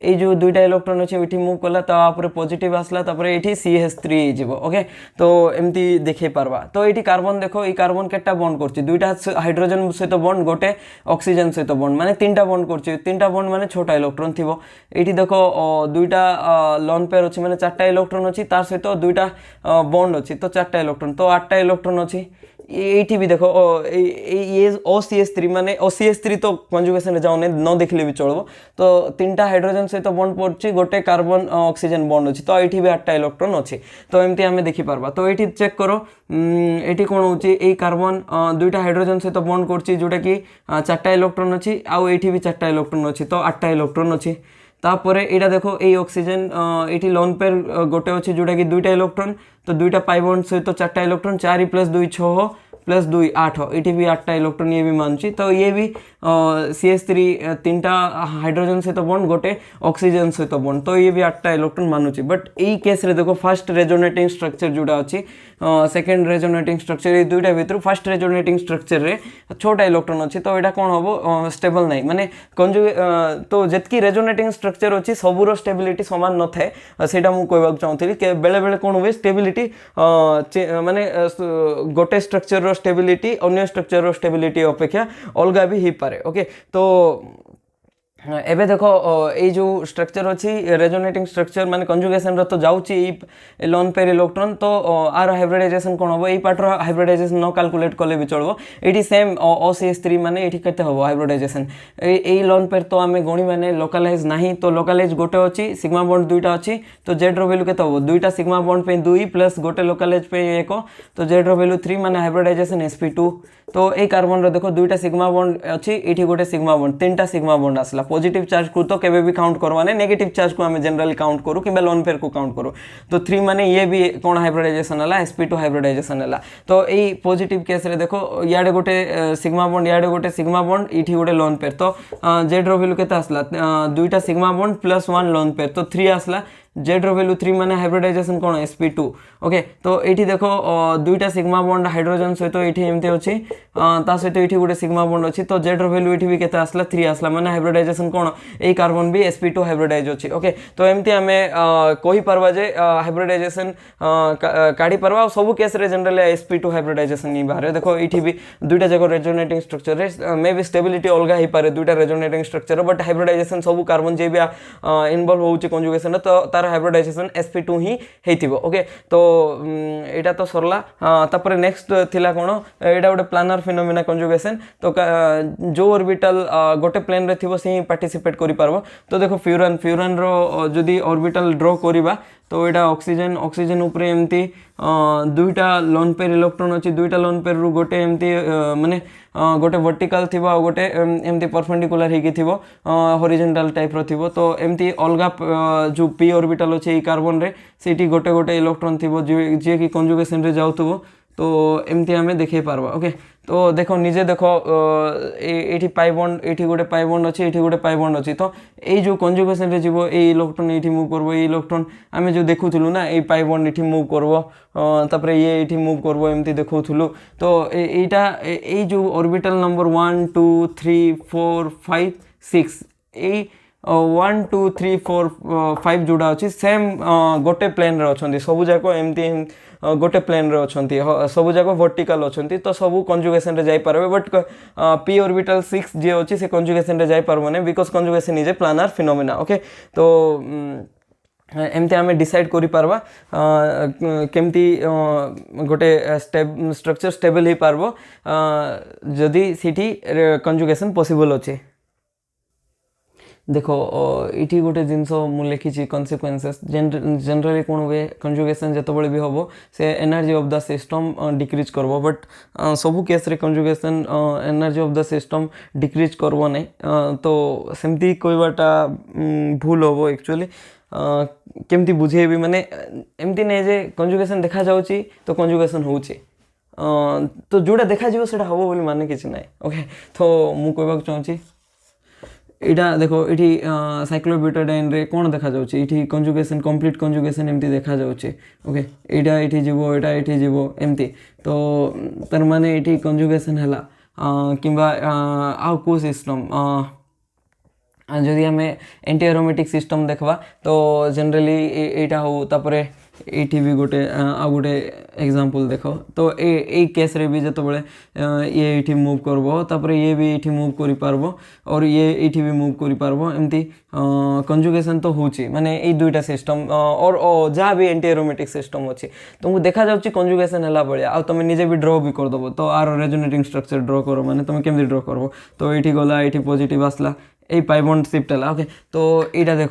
ये जो दुईटा इलेक्ट्रॉन अच्छे ये मूव कला तापर पॉजिटिव आसला तापर ये CH3 हो ओके तो एमती देखे पारबा तो ये कार्बन देखो ये कार्बन केटा बॉन्ड कर दुईटा हाइड्रोजन सहित बॉन्ड गोटे ऑक्सीजन सहित बॉन्ड माने तीनटा बॉन्ड कर तीनटा बॉन्ड माने छोटा इलेक्ट्रॉन थी ये देखो दुईटा लोन पेयर अच्छी माने चारटा इलेक्ट्रॉन अच्छी तार सहित दुईटा बॉन्ड अच्छी तो चारटा इलेक्ट्रॉन तो 8टा इलेक्ट्रॉन अच्छी ये भी देखो ये OCH3 माने OCH3 तो कंजुगेशन जाऊने न देखले भी चलो तो तीनटा हाइड्रोजन सहित बॉन्ड पड़छि गोटे कार्बन ऑक्सीजन बॉन्ड अच्छी तो ये भी 8टा इलेक्ट्रॉन अच्छी तो एमती आम देखी पारबा तो ये चेक करो ये कौन हो कार्बन दुईटा हाइड्रोजन सहित बॉन्ड कर जोटा कि 4टा इलेक्ट्रॉन अच्छी आउ ये भी 4टा इलेक्ट्रॉन अच्छी तो 8टा इलेक्ट्रॉन अच्छी तापर यहाँ देखो ये ऑक्सीजन ये लोन पेयर गोटे अच्छे जोटा कि दुईटा इलेक्ट्रॉन तो दुईटा पाई बॉन्ड सहित 4टा इलेक्ट्रॉन 4 + 2 6 + 2 8 ये भी 8टा इलेक्ट्रॉन ये भी मानुची तो ये भी CH3 तीनटा हाइड्रोजन सहित बॉन्ड गोटे ऑक्सीजन सहित बॉन्ड तो ये भी 8टा इलेक्ट्रॉन मानुची बट यही केस रे देखो फर्स्ट रेजोनेटिंग स्ट्रक्चर जोटा अच्छी सेकेंड रेजोनेटिंग स्ट्रक्चर ये दुईटा भितर फर्स्ट रेजोनेटिंग स्ट्रक्चर रे छोटा इलेक्ट्रॉन अच्छी तो यहाँ कौन हम स्टेबल नहीं माने तो जितकी रेजोनेटिंग स्ट्रक्चर अच्छी सबूर स्टेबिलिटी सामान न थाए सेटा मु कहबाक चाहूँगी बेले बेले कौन हुए स्टेबिलिटी माने गोटे स्ट्रक्चर स्टेबिलिटी अन्य स्ट्रक्चर स्टेबिलिटी अपेक्षा अलग भी हो पारे ओके तो एबे देखो ये जो स्ट्रक्चर अच्छी रेजोनेटिंग स्ट्रक्चर माने कंजुगेशन तो जाउची लोन पेयर इलेक्ट्रॉन तो आर हाइब्रिडाइजेशन कौन हम ये पार्टर हाइब्रिडाइजेशन न कैलकुलेट कले भी चलो ये सेम OCH3 माने ये केते हम हाइब्रिडाइजेशन ये लोन पेयर तो आम गणी मैंने लोकालाइज नहीं तो लोकालाइज गोटे अच्छी सिग्मा बॉन्ड दुईटा अच्छी तो जेड रो वैल्यू केते हम दुईटा सिग्मा बॉन्ड पे 2 + गोटे लोकालाइज पे 1 तो जेड रो वैल्यू 3 माने हाइब्रिडाइजेशन sp2 तो ये कार्बन रो देखो दुईटा सिग्मा बॉन्ड अच्छी ये गोटे सिग्मा बॉन्ड तीनटा सिग्मा बॉन्ड आसला पॉजिटिव चार्ज को तो केबे भी काउंट करवा नहीं नेगेटिव चार्ज को हमें जनरली काउंट करूँ कि लोन पेयर को काउंट करूँ तो 3 माने ये भी कौन हाइब्रिडाइजेशन है sp2 हाइब्रिडाइजेशन है तो यही पॉजिटिव केस रे देखो याडे गोटे सिग्मा बॉन्ड याडे गोटे सिग्मा बॉन्ड इठी गोटे लोन पेयर तो जेड रो वैल्यू केते आसला दुईटा सिग्मा बॉन्ड +1 लोन पेयर तो 3 आसला जेड रो वैल्यू 3 माने हाइब्रिडाइजेशन कौन sp2 ओके तो ये देखो दुईटा सिग्मा बॉन्ड हाइड्रोजन सहित ये एमती अच्छी ता सहित ये गोटे सिग्मा बॉन्ड अच्छी तो जेड रो वैल्यू ये भी केते आसला 3 आसला माने हाइब्रिडाइजेशन कौन ये कार्बन भी sp2 हाइब्रिडाइज अच्छी ओके तो एमती आम कहि परबा जे हाइब्रिडाइजेशन काढ़ी परबा सब केस रे जनरली sp2 हाइब्रिडाइजेशन नहीं बाहर देखो ये भी दुईटा जगह रेजोनेटिंग स्ट्रक्चर रे मे बी स्टेबिलिटी अलग हो पारे दुईटा रेजोनेटिंग स्ट्रक्चर बट हाइब्रिडाइजेशन सब कार्बन जे भी इन्वॉल्व होउची कंजुगेशन तो तार हाइब्रिडाइजेशन sp2 ही हेतिबो ओके तो एटा तो सरला तापर नेक्स्ट थिला कोन एटा गोटे प्लानर फिनोमेना कंजुगेशन तो जो ऑर्बिटल गोटे प्लेन रे थिबो से पार्टिसिपेट करि पारबो तो देखो फ्यूरान रो जदी ऑर्बिटल ड्रॉ करिबा तो यहाँ ऑक्सीजन ऑक्सीजन उपरे एमती दुईटा लोन पेयर इलेक्ट्रॉन अच्छी दुईटा लोन पेयर रु गोटे एमती माने गोटे वर्टिकल थी गोटे एमती परपेंडिकुलर होगी थी हॉरिजॉन्टल टाइप रो थी तो एमती अलग जो p ऑर्बिटल अच्छे कार्बन रे सेठी गोटे गोटे इलेक्ट्रॉन थी जी कि कंजुगेशन रे जाउथबो तो एमती आम देखे पारबा ओके तो देखो निजे देखो ये पाई बॉन्ड ये गोटे पाई बॉन्ड अच्छी ये गोटे पाई बॉन्ड अच्छी तो ये जो कंजुगेशन रे जीवो ये इलेक्ट्रॉन ये मूव करबो ये इलेक्ट्रॉन आम जो देखुलु ना ये पाई बॉन्ड ये मूव करबो तापर ये मूव करबो एमती देखुलु तो ये जो ऑर्बिटल नंबर 1 2 3 4 5 6 ये 1 2 3 4 5 जोड़ा अच्छी सेम गोटे प्लेन रे अछंती सबु जाको एमती गोटे प्लेन रे अछंती सबु जाको वर्टिकल अछंती तो सबु कंजुगेशन रे जाई पारबे बट p ऑर्बिटल 6 जे अछि से कंजुगेशन रे जाई पारबो नै because conjugation is a planar phenomena okay तो एमती आम डिसाइड करि पारबा केमती गोटे स्ट्रक्चर स्टेबल हो पारबो जदि सिटी कंजुगेशन पॉसिबल अछि देखो ये गोटे जिनस मुझे लिखी कन्सिक्वेंसेस जनरली कौन हुए कंजुगेशन जितेबाला भी हम से energy of the system decrease करबो बट सबू केस रे conjugation energy of the system decrease करबो नहीं तो सेमती कहवाटा भूल हम एक्चुअली केमती बुझे भी माने एमती नहीं जे कंजुगेशन देखा जाउची तो कंजुगेशन होउची तो जोड़ा देखा जीवो सेटा हबो बोली माने किछि नाही ओके तो मु कहबाक चाहूची यहाँ देख ये साइक्लोब्यूटाडाइन रे कौन देखा जाउछि इठी कंजुगेशन कंप्लीट कंजुगेशन एमती देखा जाउछि ओके एटा इठी जीवो एटा इठी जीवो एमती तो तार माने इठी कंजुगेशन हैला किंबा आउ को सिस्टम जदि आम एंटी एरोमेटिक सिस्टम देखा तो जनरली एटा हो तापरे एठी भी गोटे आ गोटे एग्जांपल देखो तो ए केस रे भी जत बळे ये एठी मूव करबो तापरे ये भी एठी मूव करि पारबो और ये एठी भी मूव करि पारबो एमती कंजुगेशन तो होची माने ए दुईटा सिस्टम और जहाँ भी एंटी एरोमेटिक सिस्टम अच्छी तुमको देखा जाउची कंजुगेशन हला बळिया आ तुम निजे भी ड्रॉ भी कर दबो तो आर रेजोनेटिंग स्ट्रक्चर ड्रॉ करो माने तुम केमती ड्रॉ करबो तो एठी गला एठी पॉजिटिव आसला ए पाई बॉन्ड शिफ्ट है ओके तो यहाँ देख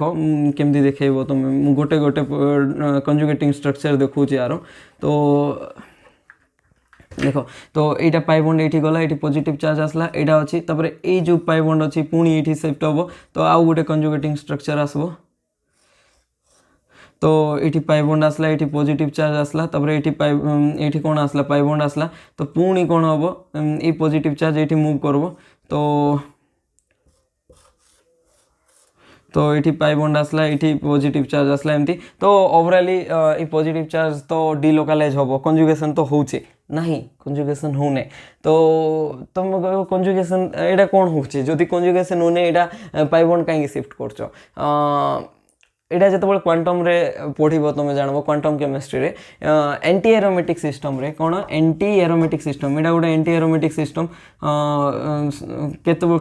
केमती देखेब तुम गोटे गोटे कंजुगेटिंग स्ट्रक्चर देखूँ यार तो देख तो यहाँ पाई बॉन्ड ये गला ये पॉजिटिव चार्ज आसला यहाँ अच्छी तापर ये जो पाई बॉन्ड अच्छी पुणी ये शिफ्ट हम तो आउ गोटे कंजुगेटिंग स्ट्रक्चर आसबो तो ये पाई बॉन्ड आसला ये पॉजिटिव चार्ज आसला तापर ये कौन आसला पाई बॉन्ड आसला तो पुणी कौन हम ये पॉजिटिव चार्ज ये मूव करब तो ये पाई बॉन्ड आसला ये पॉजिटिव चार्ज आसला एमती तो ओवरऑली ये पॉजिटिव चार्ज तो डिलोकालाइज हम कंजुगेशन तो होचे नहीं कंजुगेशन होने तो तुम कंजुगेशन एटा कौन होचे जदि कंजुगेशन होने एटा पाई बॉन्ड कहीं शिफ्ट करछो एटा जतबेले क्वांटम रे पढ़िबो तुम जानबो क्वांटम केमिस्ट्री रे एंटी एरोमेटिक सिस्टम रे कोन एंटी एरोमेटिक सिस्टम एटा गोटे एंटी एरोमेटिक सिस्टम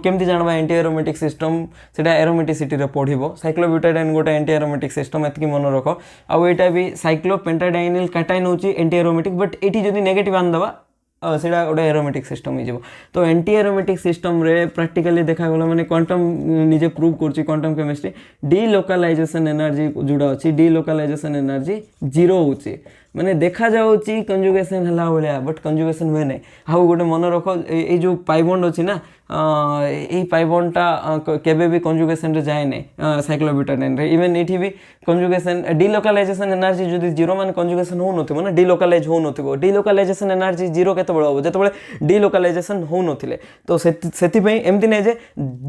केमती जानबा एंटी एरोमेटिक सिस्टम सेटा एरोमेटिसिटी रे पढ़िबो साइक्लोब्यूटाडाइन गोटे एंटी एरोमेटिक सिस्टम एतकी मन रख आ एटा भी साइक्लोपेंटाडाइनिल कैटायन होची एंटी एरोमेटिक बट एटी जदी नेगेटिव आन दबा सेटा गोटे एरोमेटिक सिस्टम हो तो एंटी एरोमेटिक सिस्टम रे प्रैक्टिकली देखा गला माने क्वांटम निजे प्रूव करछि क्वांटम केमिस्ट्री डीलोकालाइजेशन एनर्जी जोड़ा अच्छी डीलोकालाइजेशन एनर्जी जीरो होची माने देखा जाउची कंजुगेशन हला भलिया बट कंजुगेशन हुए नहीं हाउ गोटे मन रख ए जो पाई बॉन्ड अछि ना ए पाई बॉन्ड टा केबे भी कंजुगेशन रे जाय नहीं साइक्लोब्यूटाडाइन रे इवन एठी भी कंजुगेशन डीलोकालाइजेशन एनर्जी जदि जीरो मान कंजुगेशन हो नथिबो ना डीलोकालाइज हो नथिबो डीलोकालाइजेशन एनर्जी जीरो केते बळ होबो जेतेबेले डीलोकालाइजेशन हो नथिले तो सेति पई एमति नै जे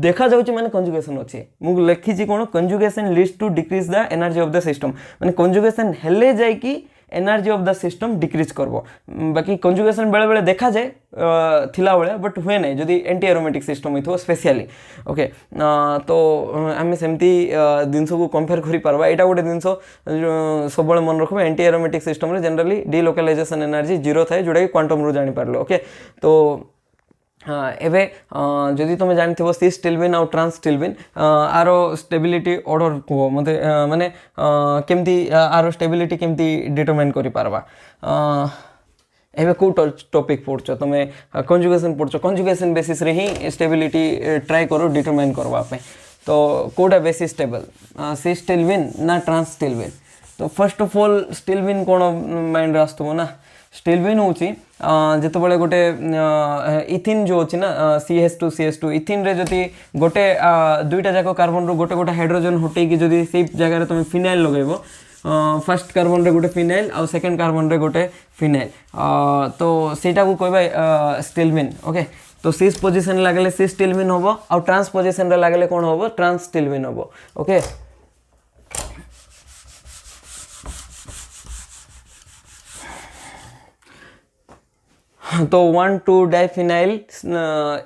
देखा जाउची माने कंजुगेशन अछि मु लिखि छी कोन conjugation leads to decrease the energy of the system माने कंजुगेशन हेले जाय कि energy of the system decrease करबो बाकी कंजुगेशन बेले बेले देखा जाए थिला बेले बट हुए नहीं जदि एंटी एरोमेटिक सिस्टम होइथो स्पेशली ओके तो आम सेमती जिनस को कंपेयर करि परबा एटा गोटे जिनस सब मन रखबो एंटी एरोमेटिक सिस्टम रे जनरली डीलोकालाइजेशन एनर्जी जीरो थाए जोटा कि क्वांटम रू जानि पारलो ओके तो हाँ एवं जदि तुम जानी सिस टिल्विन और ट्रांस टिल्विन आर स्टेबिलिटी ऑर्डर कह मत माने केमती आर स्टेबिलिटी केमती डिटरमाइन करि पारबा एवं कौ टॉपिक पढ़छ तुम कंजुगेशन पढ़छ कंजुगेशन बेसिस रे ही स्टेबिलिटी ट्राई करो डिटरमाइन करबा पे तो कोटा बेसिस स्टेबल सिस टिल्विन ना ट्रांस टिल्विन तो फर्स्ट ऑफ ऑल स्टिल्विन कौन माइंड आसुव ना स्टिल्विन हूँ जितेबाला गोटे इथिन जो अच्छी ना CH2 इथिन रे जदि गोटे दुईटा जाक कार्बन रो गोटे गोटे हाइड्रोजन हटेकी जदि से जगह तुम फिनाइल लगेब फर्स्ट कार्बन रे गोटे फिनाइल आउ सेकेंड कार्बन रे गोटे फिनाइल तो सेटा को कहबा स्टिल्विन ओके तो सिस पोजिशन लगले सिस टिल्विन हम आउ ट्रांस पोजिशन रे लगले कौन हम ट्रांस टिल्विन हम ओके तो 1,2 डाइफिनाइल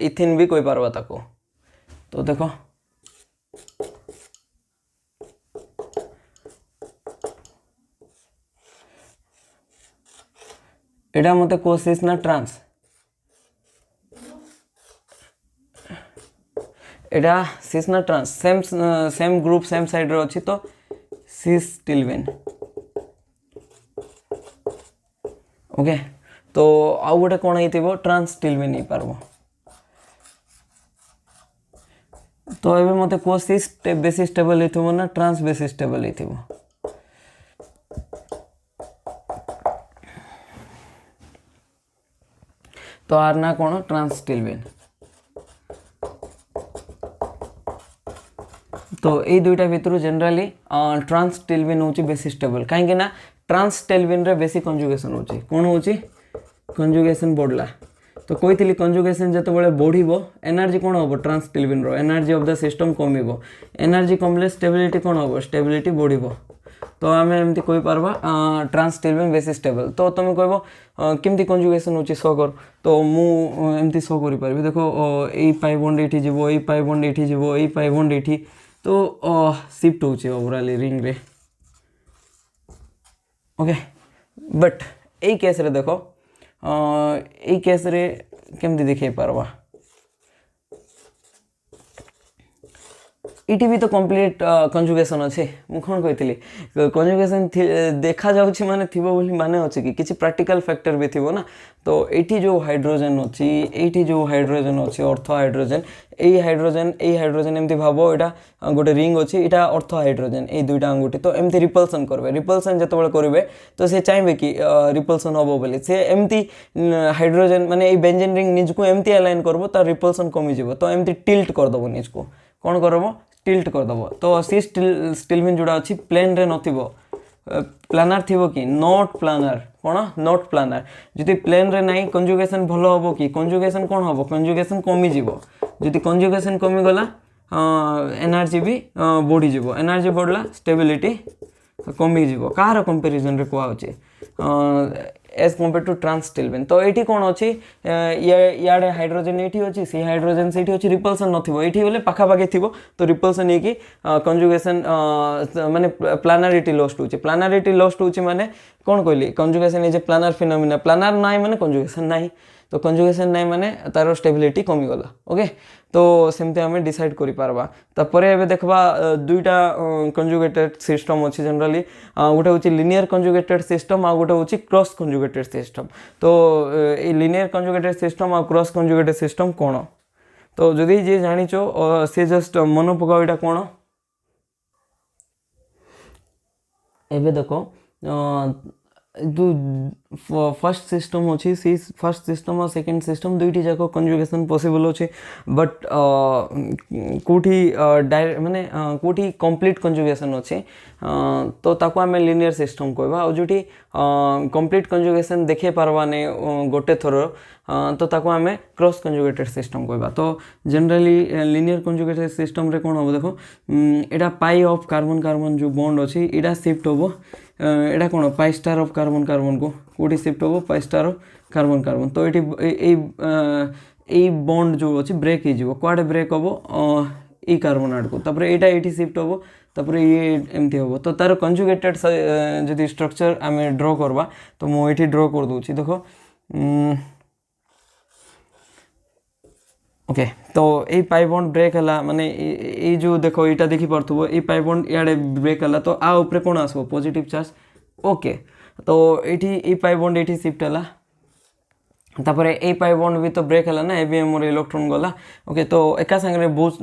इथिन भी कोई पारबा ताको तो देखो एटा मते कोसिस ना ट्रांस एटा सिस ना trans same group same side रे अछि तो सिस टिल्विन ओके तो आउ गोटे कौन हो ट्रांस टिल्विन नहीं पारबो तो ये मत को सिस बेसी स्टेबल हो ना ट्रांस बेसी स्टेबल हो तो आर ना कौन ट्रांस टिल्विन तो ये दुईटा भितर जनरली ट्रांस टिल्विन हूँ बेसी स्टेबल कहीं ट्रांस टिल्विन रे बेसी कंजुगेशन होची कौन होची कंजुगेशन बढ़ला तो कही कंजुगेशन जो बढ़ो एनर्जी कौन हम ट्रांसटिल्विन एनर्जी ऑफ द सिस्टम कम एनर्जी कमले स्टेबिलिटी कौन हम स्टेबिलिटी बढ़ो तो आम एमती कही पार्बा ट्रांसटिल्विन बेसी स्टेबल तो तुम कह केमती कंजुगेशन होची शो कर तो मुझे शो कर पारि देखो ये पाई बॉन्ड ये जीव ये पाई बॉन्ड ये जीव ये पाई बॉन्ड ये तो शिफ्ट होची ओवरऑल रिंग रे ओके बट यही केस रे देखो यही केस रे केमती देखे पार्बा इटी भी तो कंप्लीट कंजुगेशन अच्छे मुझे कौन कही कंजुगेशन देखा जाऊँ माने थिबो बोली माने अच्छे कि किसी प्रैक्टिकल फैक्टर भी थिबो ना तो एटी जो हाइड्रोजेन अच्छी एटी जो हाइड्रोजेन अच्छी ऑर्थो हाइड्रोजेन ये हाइड्रोजेन एमती भाव यहाँ गोटे रिंग अच्छी यहाँ ऑर्थो हाइड्रोजेन ये दुईटा अंगुठी तो एमती रिपल्सन करेंगे रिपल्सन जो करेंगे तो सी चाहिए कि रिपल्सन हम बोली सी एमती हाइड्रोजेन माने बेंजीन रिंग निजको एमती अलाइन करबो तार रिपल्सन कमिजिवो तो एमती टिल्ट करदेव निजको कौन करब टिल्ट करदेव तो सी स्टिल्विन जोड़ा अच्छी प्लेन रे नथिबो प्लानार थी कि नॉट प्लानार कौन नॉट प्लानार जी प्लेन रे नहीं कंजुगेशन भल हम कि कंजुगेशन कौन हम कंजुगेशन कमिजिव जी कंजुगेशन कमिगला एनर्जी भी बढ़ीज एनर्जी बढ़ला स्टेबिलिटी कमिजिव कार कंपेरिजन रे कहूँ एज कंपेयर टू ट्रांसटिल्विन तो ये कौन अच्छी इे हाइड्रोजेन ये अच्छी सी हाइड्रोजेन से अच्छी रिपल्सन नथिबो ये बोले पाखापाखि थी तो रिपल्सन ये कंजुगेशन माने प्लानारिटी लॉस्ट होची प्लानारिटी लॉस्ट होची माने कौन कहली कंजुगेशन इज ए प्लानार फिनोमिना प्लानार नाई माने कंजुगेशन नाई तो कंजुगेशन नाई माने तार स्टेबिलिटी कमिगला ओके तो सेमती आम डिसाइड करि पारबा तापर एबे देखबा दुईटा कंजुगेटेड सिस्टम अच्छी जनरली गोटे हूँ लिनियर कंजुगेटेड सिस्टम आ गोटे हूँ क्रॉस कंजुगेटेड सिस्टम तो ये लिनियर कंजुगेटेड सिस्टम आ क्रॉस कंजुगेटेड सिस्टम कौन तो जदि जी जानिच सी जस्ट मन पकाओ यहाँ कौन एबे देखो जो फर्स्ट सिस्टम अच्छी सी फर्स्ट सिस्टम और सेकेंड सिस्टम दुईटी जाक कंजुगेशन पॉसिबल अच्छे बट कौटी डायरेक्ट माने कौटी कंप्लीट कंजुगेशन अच्छे तो ताको आम लिनियर सिस्टम कहवा और जोटी कंप्लीट कंजुगेशन देखे पारबाने गोटे थर तो ताको आम क्रॉस कंजुगेटेड सिस्टम कहवा तो जनरली लिनियर कंजुगेटेड सिस्टम रे कौन हम देखो एटा पाई ऑफ कार्बन कार्बन जो बॉन्ड अच्छी यहाँ शिफ्ट हम यहाँ कौन पाई स्टार ऑफ कार्बन कार्बन को कौटी शिफ्ट हम पाई स्टार ऑफ कार्बन कार्बन तो ये बॉन्ड जो अच्छी ब्रेक हो कुआडे ब्रेक हम ये कार्बन आड़ को तापर यहाँ ये शिफ्ट हम तापर ये एमती हम तो तार कंजुगेटेड जदि स्ट्रक्चर आम ड्र करवा तो मुझे ड्र कर दूची देखो ओके तो ये पाई बॉन्ड ब्रेक है माने ये जो देखो यहाँ देखी पार्थो ये पाई बॉन्ड इे ब्रेक है तो आ उपरे कौन आसो पॉजिटिव चार्ज ओके तो ये पाई बॉन्ड ये शिफ्ट है तापर ए पाई बॉन्ड भी तो ब्रेक है ना ए मोर इलेक्ट्रॉन गला ओके तो एका संगे बहुत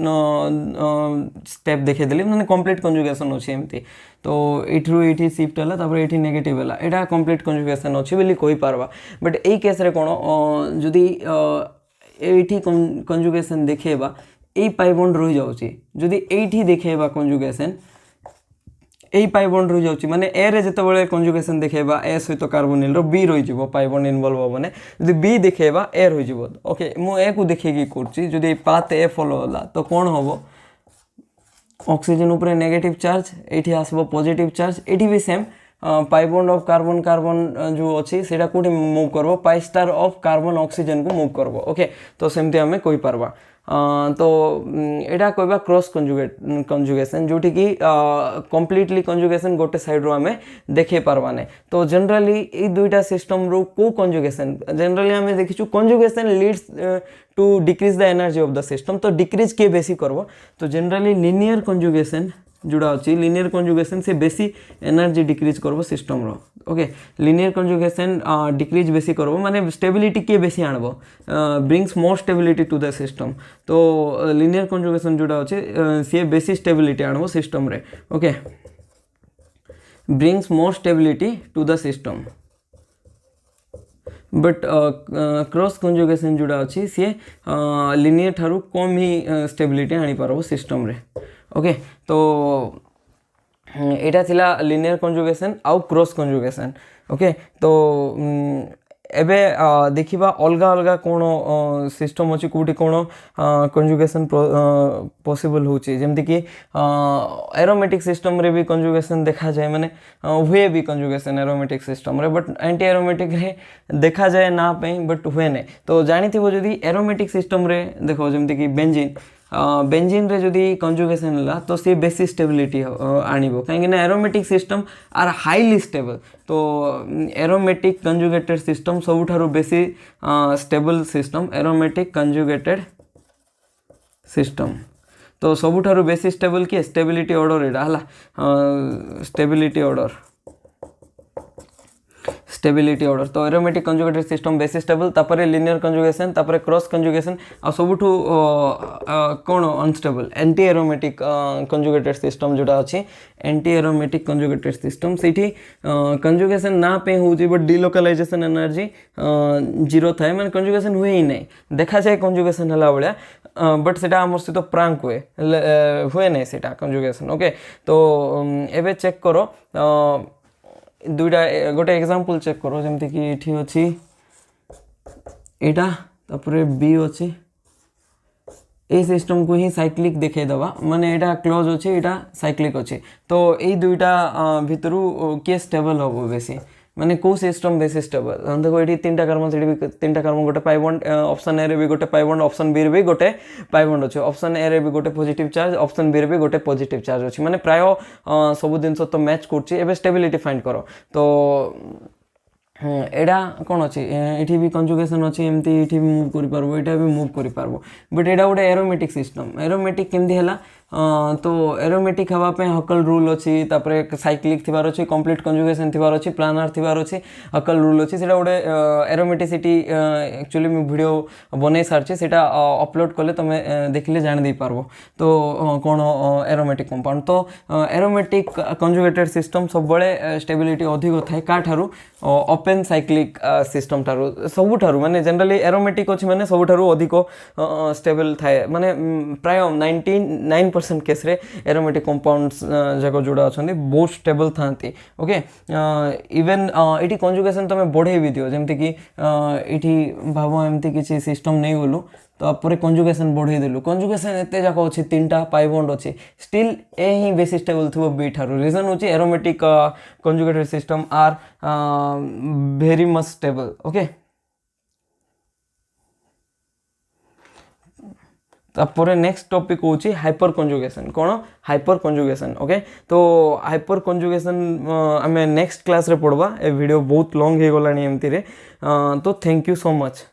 स्टेप देखेदेली मैंने कंप्लीट कंजुगेशन अच्छी एमती तो ये शिफ्ट है तापर ये नेगेटिव है यहाँ कंप्लीट कंजुगेशन अच्छी बोली कही पारबा बट यही केस रे कौन जदि ये कंजुगेशन देखेबा ए पाई बॉन्ड रही जाउची जदि एठी देखेबा कंजुगेशन ए पाई बॉन्ड रही जाउची माने ए रे जेतेबेले कंजुगेशन देखेबा ए सहित कार्बोनिल रो बी रही जिवो पाई बॉन्ड इन्वॉल्व हो माने जदि बी देखेबा ए रही जिवो ओके मु ए को देखिकी करची जदि पाथ ए फॉलो होला तो कोन होबो ऑक्सीजन ऊपर नेगेटिव चार्ज एठी आसबो पॉजिटिव चार्ज एठी भी same pi bond of carbon carbon जो अच्छी से कौटी मूव करबो पाई स्टार ऑफ कार्बन ऑक्सीजन को मूव करबो ओके तो सेमती आम कही पारबा तो यहाँ कहवा क्रॉस कंजुगेशन जोटी कि कंप्लीटली कंजुगेशन गोटे साइड रो आम देखे पारबाने तो जनरली ये दुईटा सिस्टम रो को कंजुगेशन जनरली आम देखीचु conjugation leads to decrease the energy of the system तो डिक्रीज किए बेसी करबो तो जनरली लिनियर कंजुगेशन जोड़ा अच्छी लिनियर कंजुगेशन से बेसी एनर्जी डिक्रीज करबो सिस्टम रो ओके लिनियर कंजुगेशन डिक्रीज बेसी करबो माने स्टेबिलिटी के बेसी आनबो brings more stability to the system तो लिनियर कंजुगेशन जोड़ा अच्छे सी बेसी स्टेबिलिटी आनबो सिस्टम रे okay brings more stability to the system but cross conjugation जोड़ा अच्छी सी लिनियर ठारू कम ही स्टेबिलिटी आनी पारबो सिस्टम रे ओके तो यहाँ थिला लिनियर कंजुगेशन आउ क्रॉस कंजुगेशन ओके तो एबे देखिबा अलगा अलगा कौन सिस्टम अच्छी कौटी कौन कंजुगेशन पॉसिबल होची जेमति कि एरोमेटिक सिस्टम रे भी कंजुगेशन देखा जाए माने हुए भी कंजुगेशन एरोमेटिक सिस्टम रे बट एंटी एरोमेटिक रे देखा जाए ना पे बट हुए ने तो जानी थी वो जदी एरोमेटिक सिस्टम रे देखो जेमति कि बेंजीन बेंजीन रे जदी कंजुगेशन हला तो सी बेसी स्टेबिलिटी आनिबो काहे ना aromatic system are highly stable तो एरोमेटिक कंजुगेटेड सिस्टम सबुठारु बेसी stable system aromatic conjugated system तो सबुठारु बेसी स्टेबल किए स्टेबिलिटी ऑर्डर एडा हला स्टेबिलिटी ऑर्डर स्टेबिलिटी ऑर्डर तो एरोमेटिक कंजुगेटेड सिस्टम बेसी स्टेबल तापरे लिनियर कंजुगेशन तापरे क्रॉस कंजुगेशन आ सबुठु कोन unstable anti aromatic conjugated system जोटा अछि एंटी एरोमेटिक कंजुगेटेड सिस्टम सेठी कंजुगेशन ना पे होजी बट डिलोकलाइजेशन एनर्जी जीरो थाए माने कंजुगेशन हुए ही नहीं देखा जाए कंजुगेशन हला बळ्या बट सेटा हमर से तो प्रांक हुए नहीं सेटा कंजुगेशन ओके तो एबे चेक करो दुईटा गोटे एग्जांपल चेक करो जमती कि एठी अछि एटा तापरे बी अछि ए सिस्टम को ही साइक्लिक देखे दवा माने एटा क्लोज अछि एटा साइक्लिक अछि तो ए दुईटा भितरु के स्टेबल होबो बेसी माने को सिस्टम बेसी स्टेबल हम देखो एठी तीनटा कार्बन सेठी भी तीनटा कार्बन गोटे पाई बॉन्ड ऑप्शन ए रे भी गोटे पाई बॉन्ड ऑप्शन बी रे भी गोटे पाई बॉन्ड अछि ऑप्शन ए रे भी गोटे पॉजिटिव चार्ज ऑप्शन बी रे भी गोटे पॉजिटिव चार्ज अछि माने प्राय सब दिन तो मैच करछि एबे स्टेबिलिटी फाइंड करो तो एडा कौन अच्छी ये भी कंजुगेशन अच्छी एमती ये भी मूव कर पारबो एटा भी मूव कर पारबो बट एडा गोटे एरोमेटिक सिस्टम एरोमेटिक केमती हैला तो एरोमेटिक हवा पे हकल रूल अच्छी तापरे साइक्लिक थिबार अच्छी कंप्लीट कंजुगेशन थिबार अच्छी प्लानर थिबार अच्छी हकल रूल अच्छी सेटा गोटे एरोमेटिसिटी एक्चुअली मैं वीडियो बनै सारछि सेटा अपलोड कले तमे देखले जान दे पारबो तो कोन एरोमेटिक कंपाउंड तो एरोमेटिक कंजुगेटेड सिस्टम सब बळे स्टेबिलिटी अधिक थाए का ठारू ओपन साइक्लिक सिस्टम ठारू सबु ठारू माने जनरली एरोमेटिक अछि माने सबु ठारू अधिक स्टेबल थाए माने प्राय 99% केस रे एरोमेटिक कंपाउंड्स जाको जोड़ा अछंदी बहुत स्टेबल थांती ओके इवन एटी कंजुगेशन तमे बढ़े भी दियो जेमति कि एटी भाबो एमति किछि सिस्टम नै गलु तो आपरे कंजुगेशन बढ़े देलु कंजुगेशन एते जाको अछि तीनटा पाई बॉन्ड अछि स्टिल ए ही बेसी स्टेबल थबो बी ठारू रीजन होछि aromatic conjugated system are very much stable okay तापर नेक्स्ट टॉपिक होची हाइपर कंजुगेशन कोन हाइपर कंजुगेशन ओके तो हाइपर कंजुगेशन आमे नेक्स्ट क्लास रे पढ़बा ए वीडियो बहुत लॉन्ग हे गलानी एमती रे तो थैंक यू सो मच।